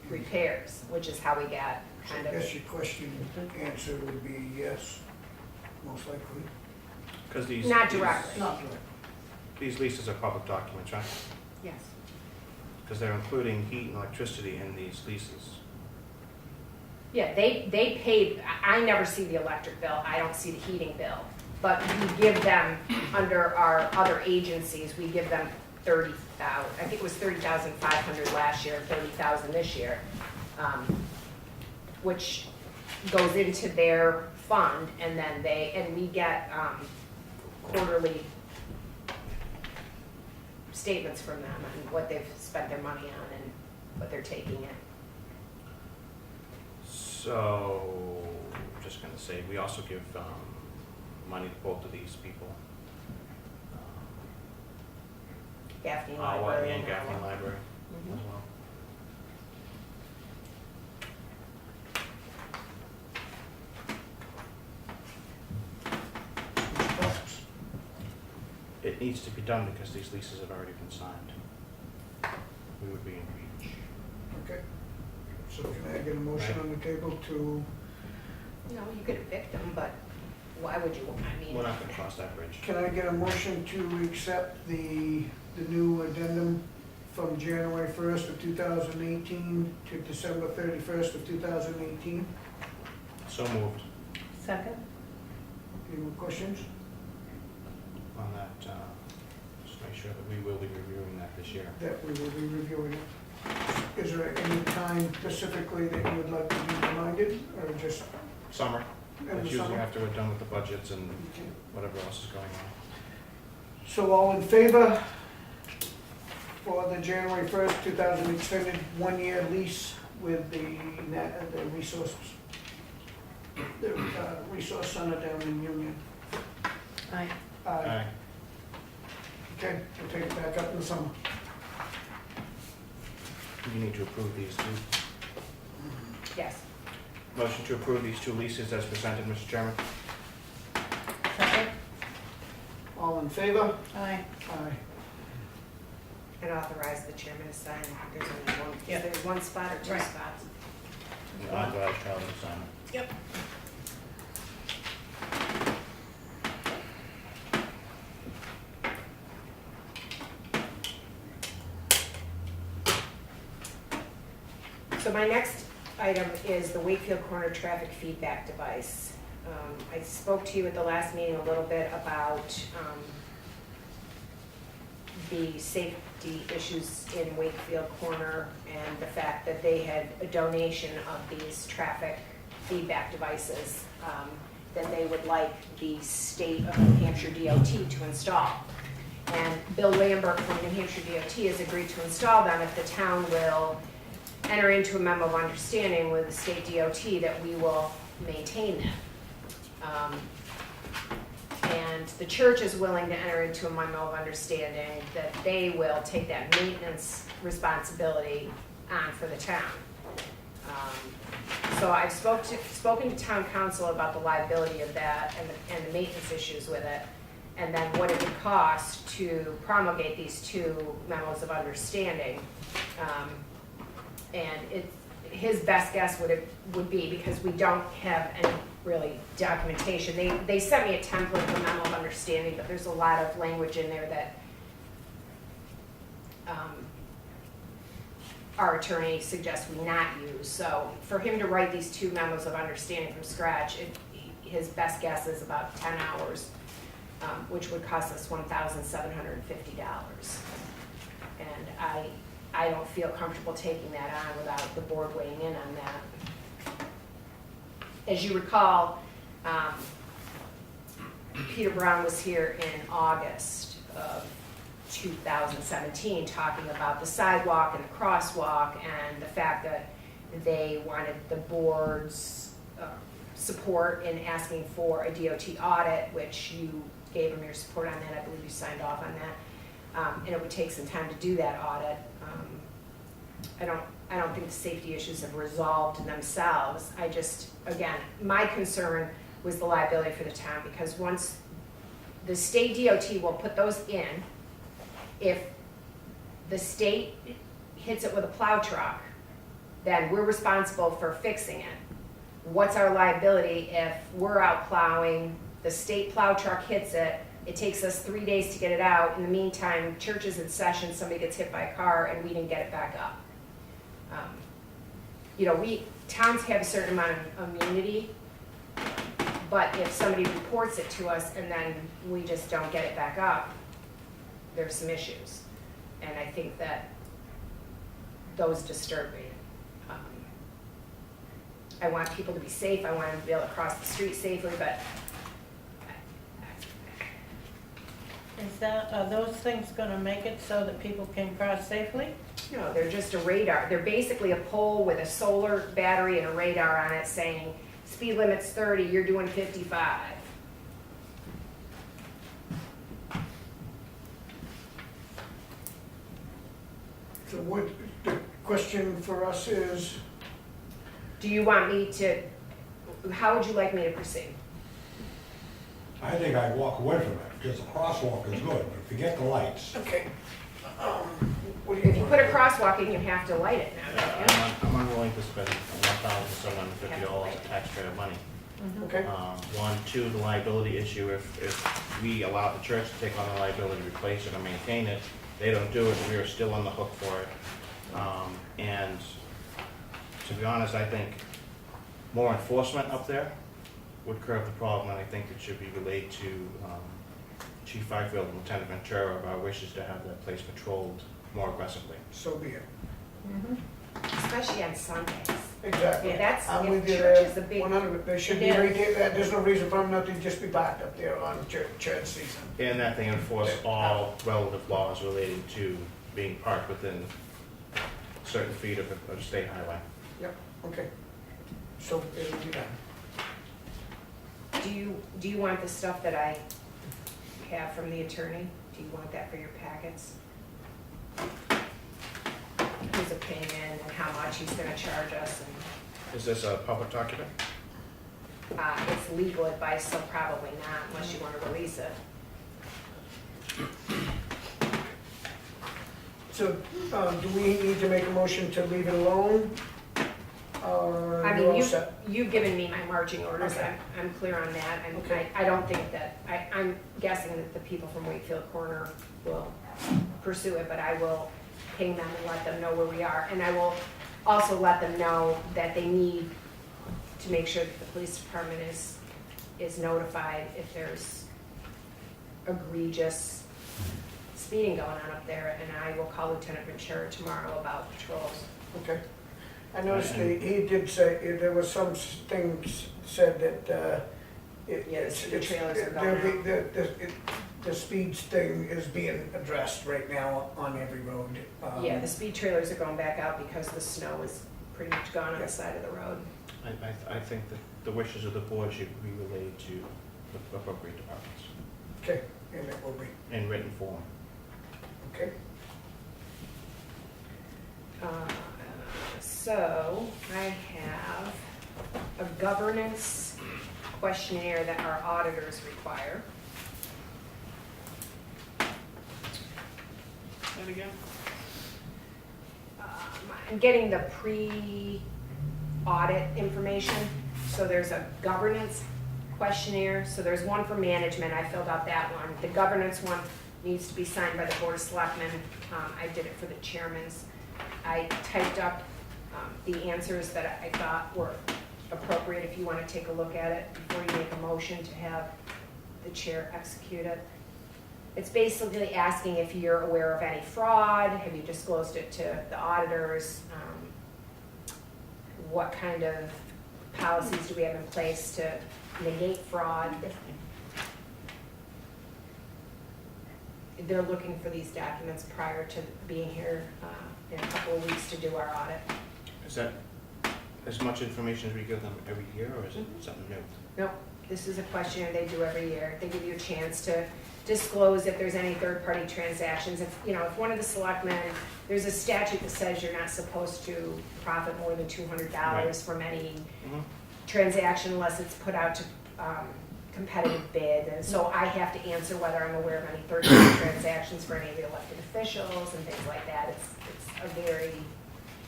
repairs, which is how we got So kind I of. guess your question answer would be yes, most likely. Because these. Not these- directly. Not direct. These leases are public documents, right? Yes. Because they're including heat and electricity in these leases. Yeah, they paid, I never see the electric bill, I don't see the heating bill. But we give them, under our other agencies, we give them 30,000, I think it was 30,500 last year, 30,000 this year, which goes into their fund, and then we get quarterly statements from them on what they've spent their money on and what they're taking in. So, I'm just gonna say, we also give money to both of these people. Gaffney Awa Library. and Gaffney Library Mhm. as well. Thoughts? It needs to be done because these leases have already been signed. We would be in breach. Okay. So can I get a motion on the table to, No, you could evict them, but why would you, I mean. We're not gonna cross that bridge. can I get a motion to accept the new addendum from January 1st of 2018 to December 31st of 2018? So moved Second? Any more questions? on that, just make sure that we will be reviewing that this year. That we will be reviewing it. Is there any time specifically that you would like to be reminded, or just Summer, in that's the usually summer? after we're done with the budgets and Okay. whatever else is going on. So all in favor for the January 1st, 2000 extended one-year lease with the resource center down in Union? Aye. Aye. Okay, we'll take it back up in the summer. You need to approve these two. Yes. Motion to approve these two leases as presented, Mr. Chairman. Second? All in favor? Aye. Aye. And authorize the chairman to sign. There's only one, Yeah. there's one spot or two Right. spots. And authorize Charlie to sign it. Yep. So my next item is the Wakefield Corner traffic feedback device. I spoke to you at the last meeting a little bit about the safety issues in Wakefield Corner and the fact that they had a donation of these traffic feedback devices that they would like the state of New Hampshire DOT to install. And Bill Lambert from New Hampshire DOT has agreed to install them if the town will enter into a memo of understanding with the state DOT that we will maintain them. And the church is willing to enter into a memo of understanding that they will take that maintenance responsibility on for the town. So I've spoken to town council about the liability of that and the maintenance issues with it, and then what it would cost to promulgate these two memos of understanding. And his best guess would be, because we don't have any really documentation. They sent me a template of a memo of understanding, but there's a lot of language in there that our attorney suggests we not use. So for him to write these two memos of understanding from scratch, his best guess is about 10 hours, which would cost us $1,750. And I don't feel comfortable taking that on without the board weighing in on that. As you recall, Peter Brown was here in August of 2017 talking about the sidewalk and the crosswalk and the fact that they wanted the board's support in asking for a DOT audit, which you gave them your support on that. I believe you signed off on that. And it would take some time to do that audit. I don't think the safety issues have resolved themselves. I just, again, my concern was the liability for the town, because once the state DOT will put those in, if the state hits it with a plow truck, then we're responsible for fixing it. What's our liability if we're out plowing, the state plow truck hits it, it takes us 3 days to get it out. In the meantime, church is in session, somebody gets hit by a car, and we didn't get it back up. Towns have a certain amount of immunity, but if somebody reports it to us and then we just don't get it back up, there's some issues. And I think that those disturb me. I want people to be safe, I want them to be able to cross the street safely, but Are those things gonna make it so that people can cross safely? no, they're just a radar. They're basically a pole with a solar battery and a radar on it saying, speed limit's 30, you're doing 55. So what, the question for us is, Do you want me to, how would you like me to proceed? I think I'd walk away from it, because the crosswalk is good, but forget the lights. okay, what do you If you want? put a crosswalk in, you have to light it now, don't you? I'm unwilling to spend $1,750 of taxpayer money. Okay, One, two, the liability issue, if we allow the church to take on the liability, replace it or maintain it, they don't do it, we are still on the hook for it. And to be honest, I think more enforcement up there would curb the problem, and I think it should be relayed to Chief Fifield and Lieutenant Ventura of our wishes to have that place patrolled more aggressively. so be it. Especially on Sundays. Exactly. Yeah, that's, I'm if with you church there, is a big, 100, they should be It is. right there, there's no reason for them not to just be parked up there on church season. And that they enforce all relative laws relating to being parked within certain feet of a state highway. Yep, okay. So it'll be done. do you want the stuff that I have from the attorney. Do you want that for your packets? His opinion and how much he's gonna charge us, and Is this a public document? it's legal advice, so probably not unless you wanna release it. So, do we need to make a motion to leave it alone? Or I you're all mean, set? you've given me my marching orders, Okay. I'm clear on that, and Okay. I don't think that, I'm guessing that the people from Wakefield Corner will pursue it, but I will ping them and let them know where we are, and I will also let them know that they need to make sure that the police department is notified if there's egregious speeding going on up there, and I will call Lieutenant Ventura tomorrow about patrols. Okay. I noticed he did say, there was some things said that, Yeah, the trailers are going out. the speeds thing is being addressed right now on every road. Yeah, the speed trailers are going back out because the snow is pretty much gone on Yeah. the side of the road. I think that the wishes of the board should be relayed to the appropriate departments Okay, and it will be, in written form. okay. So I have a governance questionnaire that our auditors require. And again? I'm getting the pre-audit information. So there's a governance questionnaire. So there's one for management. I filled out that one. The governance one needs to be signed by the Board of Selectmen. I did it for the chairmans. I typed up the answers that I thought were appropriate if you want to take a look at it before you make a motion to have the chair execute it. It's basically asking if you're aware of any fraud, have you disclosed it to the auditors, what kind of policies do we have in place to negate fraud. They're looking for these documents prior to being here in a couple of weeks to do our audit. Is that as much information as we give them every year, or is it something new? Nope, this is a questionnaire they do every year. They give you a chance to disclose if there's any third-party transactions. If, you know, if one of the selectmen, there's a statute that says you're not supposed to profit more than $200 Right. from any Mhm. transaction unless it's put out to competitive bid. And so I have to answer whether I'm aware of any third-party transactions for any of the elected officials and things like that.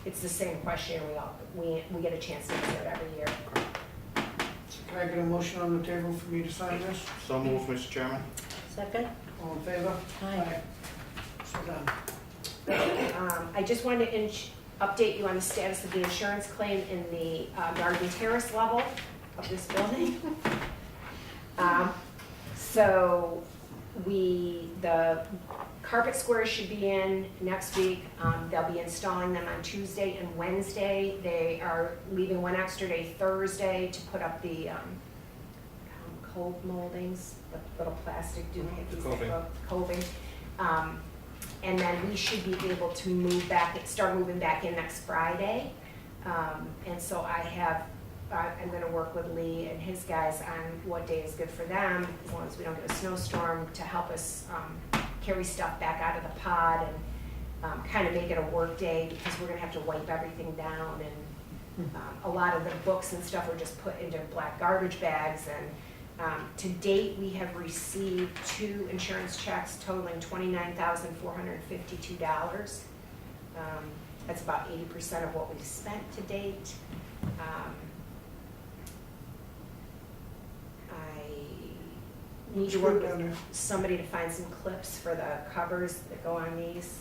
It's the same question we get a chance to answer it every year. Can I get a motion on the table for me to sign this? So moved, Mr. Chairman. Second? All in favor? Aye. So done. I just wanted to update you on the status of the insurance claim in the garden terrace level of this building. So the carpet squares should be in next week. They'll be installing them on Tuesday and Wednesday. They are leaving one extra day Thursday to put up the cold moldings, the little plastic doohickeys that Coving. go coving. And then we should be able to start moving back in next Friday. And so I'm gonna work with Lee and his guys on what day is good for them, as long as we don't get a snowstorm, to help us carry stuff back out of the pod and kind of make it a work day, because we're gonna have to wipe everything down, and a lot of the books and stuff are just put into black garbage bags. And to date, we have received 2 insurance checks totaling $29,452. That's about 80% of what we've spent to date. I need to work with somebody to find some clips for the covers that go on these.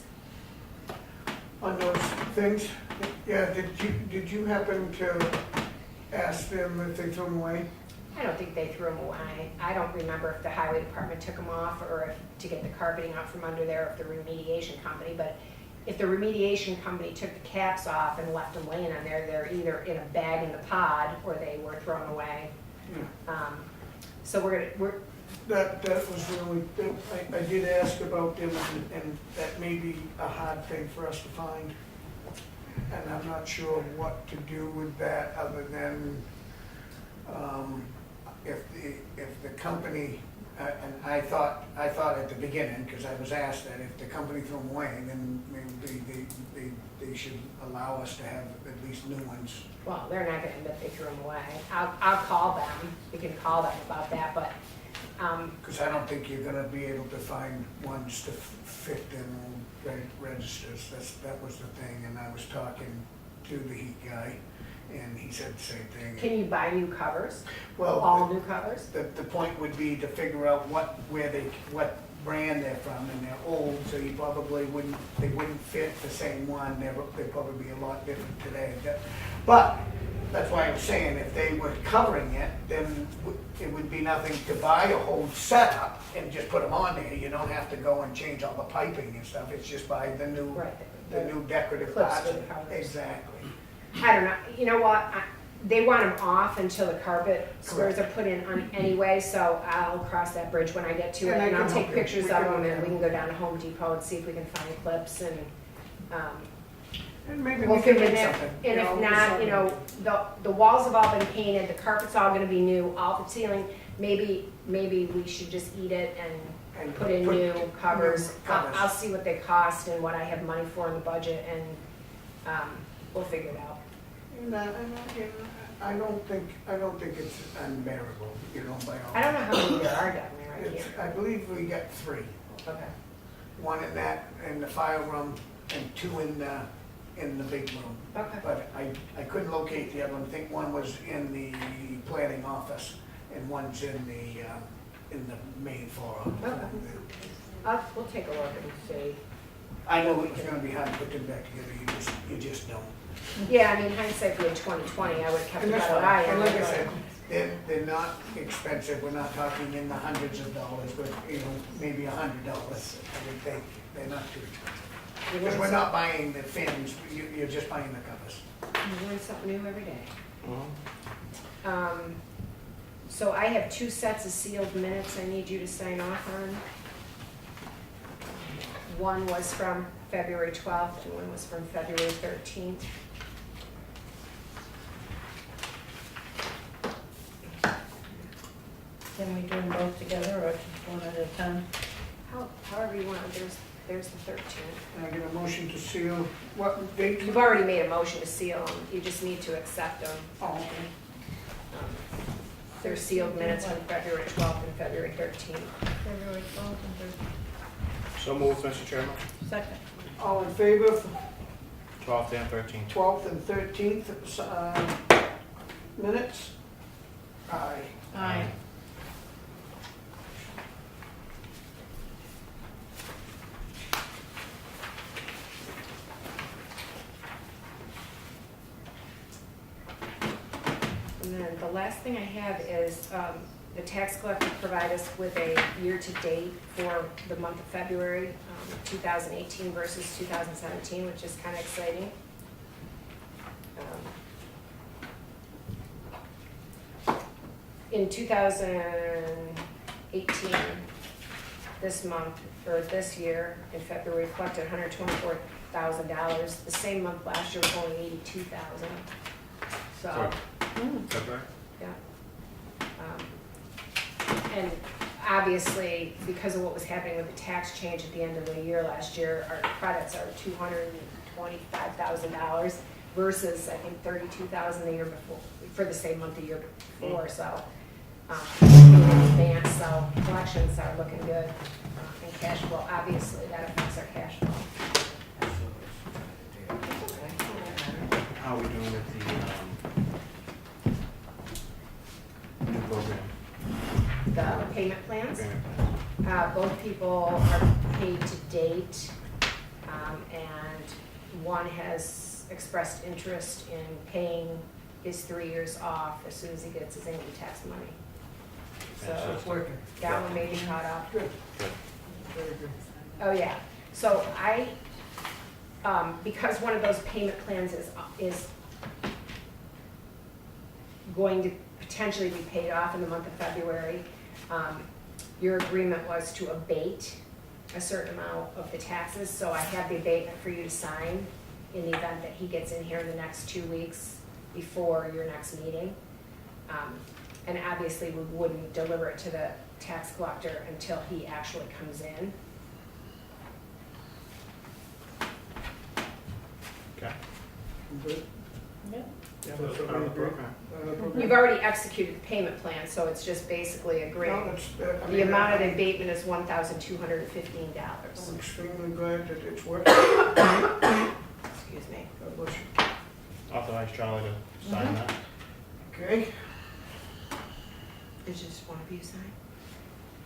On those things, yeah, did you happen to ask them if they threw them away? I don't think they threw them away. I don't remember if the highway department took them off, or if to get the carpeting out from under there, if the remediation company. But if the remediation company took the caps off and left them laying on there, they're either in a bag in the pod or they were thrown away. So That was really, I did ask about them, and that may be a hard thing for us to find. And I'm not sure what to do with that, other than if the company and I thought at the beginning, because I was asked that if the company threw them away, then maybe they should allow us to have at least new ones. Well, they're not gonna admit they threw them away. I'll call them, we can call them about that, but, Because I don't think you're gonna be able to find ones to fit in registers. That was the thing, and I was talking to the heat guy, and he said the same thing. can you buy new covers? Well, All new covers? The point would be to figure out what brand they're from, and they're old, so you probably they wouldn't fit the same one. They'd probably be a lot different today. But that's why I'm saying if they were covering it, then it would be nothing to buy a whole setup and just put them on there. You don't have to go and change all the piping and stuff. It's just buy the new, Right. the new decorative Clips parts. for the covers. Exactly. I don't know, you know what, they want them off until the carpet squares are put in on anyway, so I'll cross that bridge when I get to it, And I and I'll can take help you. pictures We of can them, look and at we can them. go down to Home Depot and see if we can find clips, and, And maybe we'll we can figure make that. something. And if not, you know, the walls have all been painted, the carpet's all gonna be new, all the ceiling, maybe we should just eat it and put in new covers. covers. I'll see what they cost and what I have money for in the budget, and, we'll figure it out. I don't think it's unbearable, you know, by all. I don't know how many there are down there, I It's- can't. I believe we got 3. Okay. One in the file room and 2 in the big room. Okay. But I couldn't locate the other one. I think one was in the planning office and one's in the main floor. Okay. We'll take a look and see. I know it was gonna be hard to put them back together, you just don't. Yeah, I mean, hindsight being 20/20, I would've kept And it that's out fine. of And like I but- said, they're not expensive, we're not talking in the hundreds of dollars, but, you know, maybe $100, I would think. They're not too expensive. You Because learn we're not some- buying the fins, you're just buying the covers. You learn something new every day. Mhm. So I have 2 sets of sealed minutes I need you to sign off on. One was from February 12th and one was from February 13th. Can we do them both together or just one at a time? However you want, there's the 13th. Can I get a motion to seal, what date? You've already made a motion to seal them, you just need to accept them. Oh, okay. They're sealed minutes from February 12th and February 13th. February 12th and So moved, Mr. Chairman. 13th. Second. All in favor for 12th and 13th. 12th and 13th minutes? Aye. Aye. And then the last thing I have is, the tax collector provide us with a year-to-date for the month of February, 2018 versus 2017, which is kind of exciting. In 2018, this month, or this year, in February, collected $124,000. The same month last year was only $82,000. So, February? yeah. And obviously, because of what was happening with the tax change at the end of the year last year, our credits are $225,000 versus, I think, $32,000 the year before, for the same month the year before, so. In advance, so collections are looking good, and cash flow, obviously, that affects our cash flow. How are we doing with the new program? The payment plans? Agreement plan? Both people are paid to date, and one has expressed interest in paying his 3 years off as soon as he gets his income tax money. So It's working. that one may be caught up. Good. Good. Very good. Oh, yeah. So because one of those payment plans is going to potentially be paid off in the month of February, your agreement was to abate a certain amount of the taxes, so I have the abatement for you to sign in the event that he gets in here in the next 2 weeks before your next meeting. And obviously, we wouldn't deliver it to the tax collector until he actually comes in. Okay. Good. Yeah. Yeah, that's what we agree. You've already executed the payment plan, so it's just basically No, agreeing. that's, I The mean, amount of the abatement is $1,215. I'm extremely glad that it's working. Excuse me. God bless you. Authorize Charlie to sign that. Okay, Is just one of you sign?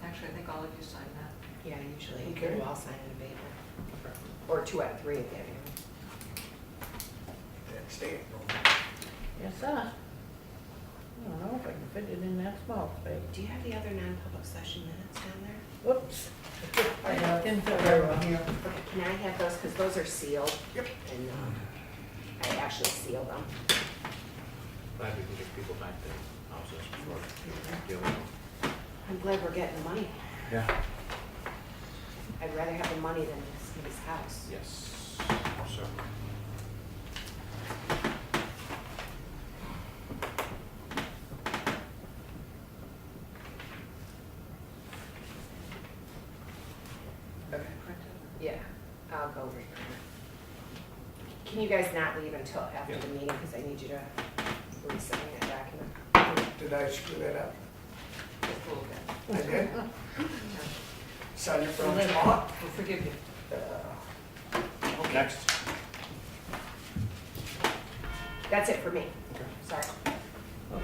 Actually, I think all of you signed that. Yeah, usually Okay. you all sign an abatement. Or 2 out of 3 if you have your that's it. Yes, sir. I don't know if I can fit it in that small space. Do you have the other non-public session minutes down there? Whoops. I have, Didn't fit I very have well. one here. Okay, can I have those, because those are sealed? Yep. And I actually sealed them. Glad we can give people back their houses before they deal with them. I'm glad we're getting the money. Yeah. I'd rather have the money than his house. Yes, sir. Yeah, I'll go reprint it. Can you guys not leave until after the meeting, because I need you to re-sign that document? Did I screw that up? Just a little bit. I did? Sign it from tomorrow? We'll forgive you. Next. That's it for me. Okay. Sorry.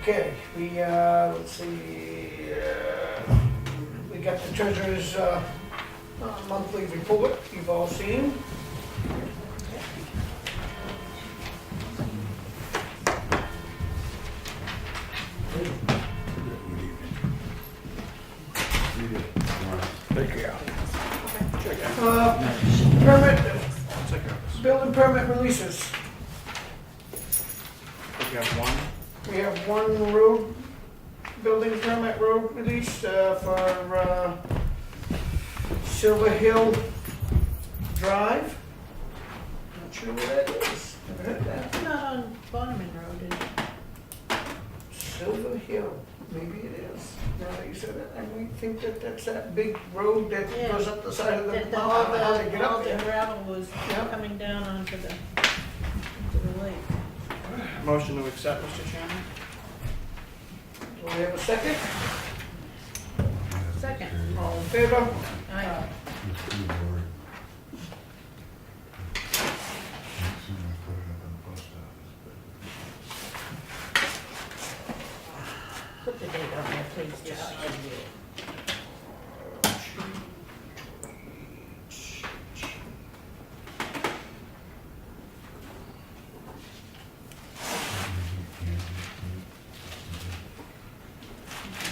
Okay, we, let's see, we got the treasurer's, monthly report you've all seen. Thank you. Permit, I'll take care of this. building permit releases. I think you have one. We have one road, building permit road release, for, Silver Hill Drive. Not sure where that is, never heard of that. It's not on Bonneman Road, is it? Silver Hill, maybe it is. Now that you said it, I might think that that's that big road that Yeah. goes up the side of the That mountain. all How to get the, up all the there. gravel was Yeah. coming down onto the lake. Motion to accept, Mr. Chairman? Do we have a second? Second. All in favor? Aye. Put the date on there, please, Charlie.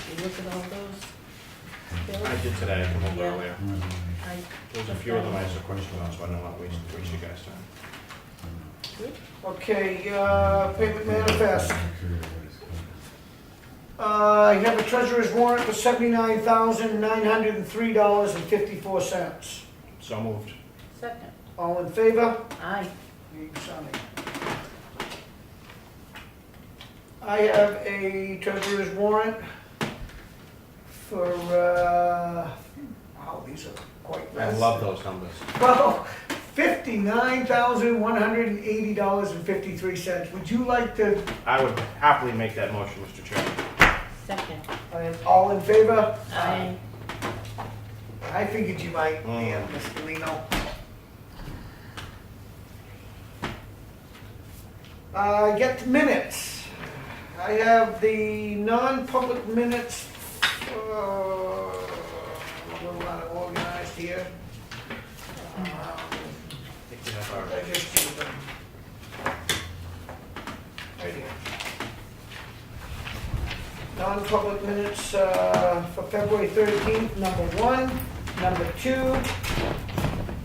You look at all those bills? I did today, I came over Yeah. earlier. There's a few of them I asked a question on, so I don't want to waste you guys' time. Okay, payment manifest. I have a treasurer's warrant for $79,903.54. So moved. Second. All in favor? Aye. You sign it. I have a treasurer's warrant for, wow, these are quite I nice. love those numbers. Well, $59,180.53. Would you like to, I would happily make that motion, Mr. Chairman. Second. all in favor? Aye. I figured you might, yeah, Mr. Lino. Get the minutes. I have the non-public minutes, a little out of organized here. I think we have our, I just gave them. Right here. Non-public minutes for February 13th, number 1, number 2,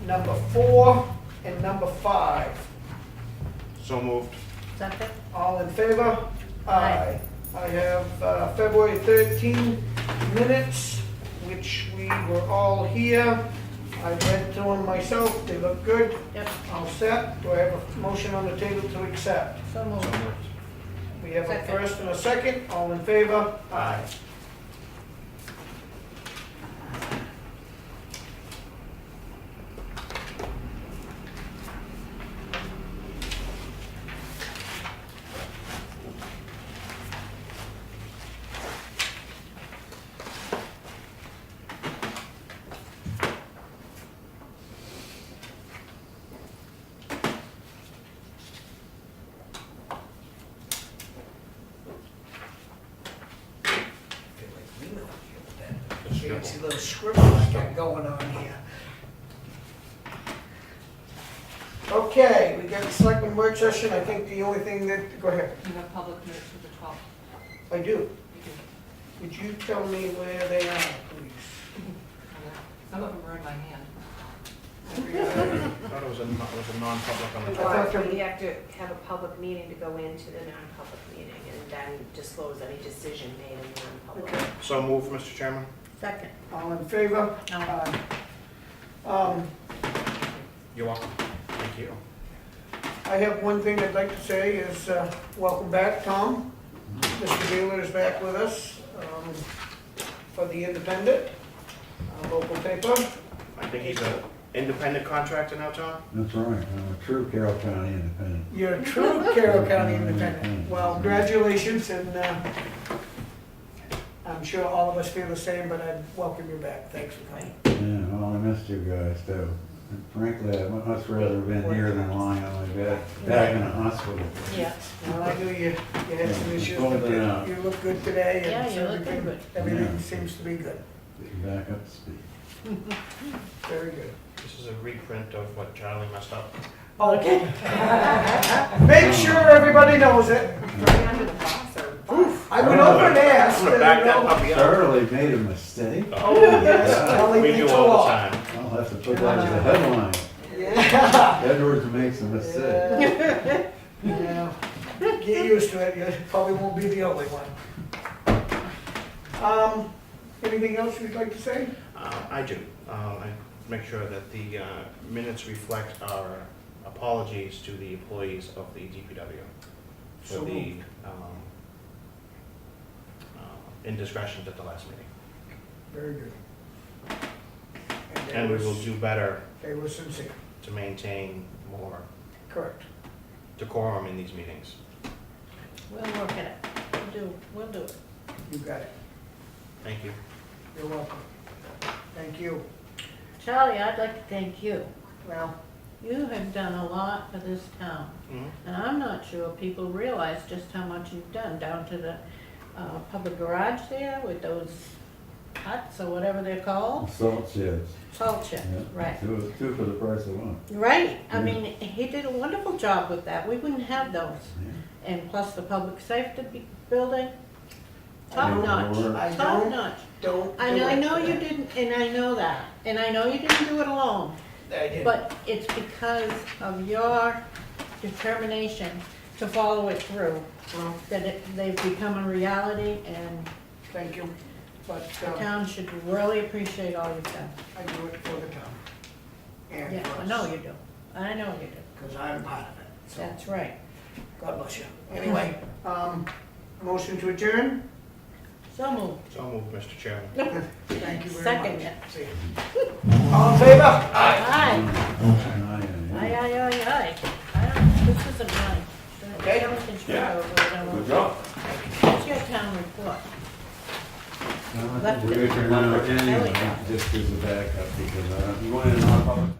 number 4, and number 5. so moved. Second. All in favor? Aye. I have February 13 minutes, which we were all here. I read to them myself, they look good. Yep. All set. Do I have a motion on the table to accept? So So moved. moved. We We have a Second. first and a second, all in favor? Aye. Fancy little scribble I got going on here. Okay, we got a selectmen work session, I think the only thing that, go ahead. You have public minutes for the 12th. I do. You do. Would you tell me where they are, please? Some of them are in my hand. I thought it was a non-public on the I thought We have to have a public meeting to go into the non-public meeting and then disclose any decision made in the non-public. Okay. So move, Mr. Chairman. Second. All in favor? Aye. You're welcome. Thank you. I have one thing I'd like to say is, welcome back, Tom. Mr. Wheeler is back with us, for the Independent, local paper. I think he's an independent contractor now, Tom? That's right, I'm a true Carroll County independent. You're a true Carroll County Independent. Well, congratulations, and, I'm sure all of us feel the same, but I'd welcome you back. Thanks for coming. Yeah, well, I missed you guys too. And frankly, I'd much rather have been here than lying on my bed, back in a hospital. Yeah. Well, I knew you had some issues, Hold but it out. you look good today, Yeah, and you look everything, good. everything Yeah. seems to be good. Getting back up to speed. Very good. This is a reprint of what Charlie messed up. Okay. Make sure everybody knows it. Right under the bus or I went over and asked, I'm gonna back that and, puppy up. Charlie made a mistake. oh, yes, well, We they do do all the all. time. I'll have to put that as a headline. Yeah. Edwards makes a mistake. Yeah. Get used to it, you probably won't be the only one. Anything else you'd like to say? I do. I make sure that the minutes reflect our apologies to the employees of the DPW for So the moved. indiscretions at the last meeting. Very good. And we will do better They were sincere, to maintain more correct. decorum in these meetings. We'll work at it. We'll do it. You got it. Thank you. You're welcome. Thank you. Charlie, I'd like to thank you. Well, You have done a lot for this town. Mhm. And I'm not sure people realize just how much you've done, down to the public garage there with those huts or whatever they're called. Salt sheds. Salt sheds, Yeah. right. Two for the price of one. Right, I Yeah. mean, he did a wonderful job with that, we wouldn't have those. Yeah. And plus the public safety building, I top don't- notch, I top don't- notch. don't do I it. know you didn't, and I know that, and I know you didn't do it alone, I did. but it's because of your determination to follow it through, Well, that they've become a reality, and thank you, but the town should really appreciate all you've done. I do it for the town. And Yeah, for I us. know you do, I know you do, Because I'm part of it, so that's right. God bless you. Anyway, motion to adjourn? So moved. So moved, Mr. Chairman. Thank you very Second much. it. See you. All in favor? Aye. Aye. Aye, aye, aye, aye. This isn't mine. Okay. Yeah. Good Good job. What's your town report? Left it. We're gonna turn it over Kelly. anyway, just as a backup, because I'm going in non-public.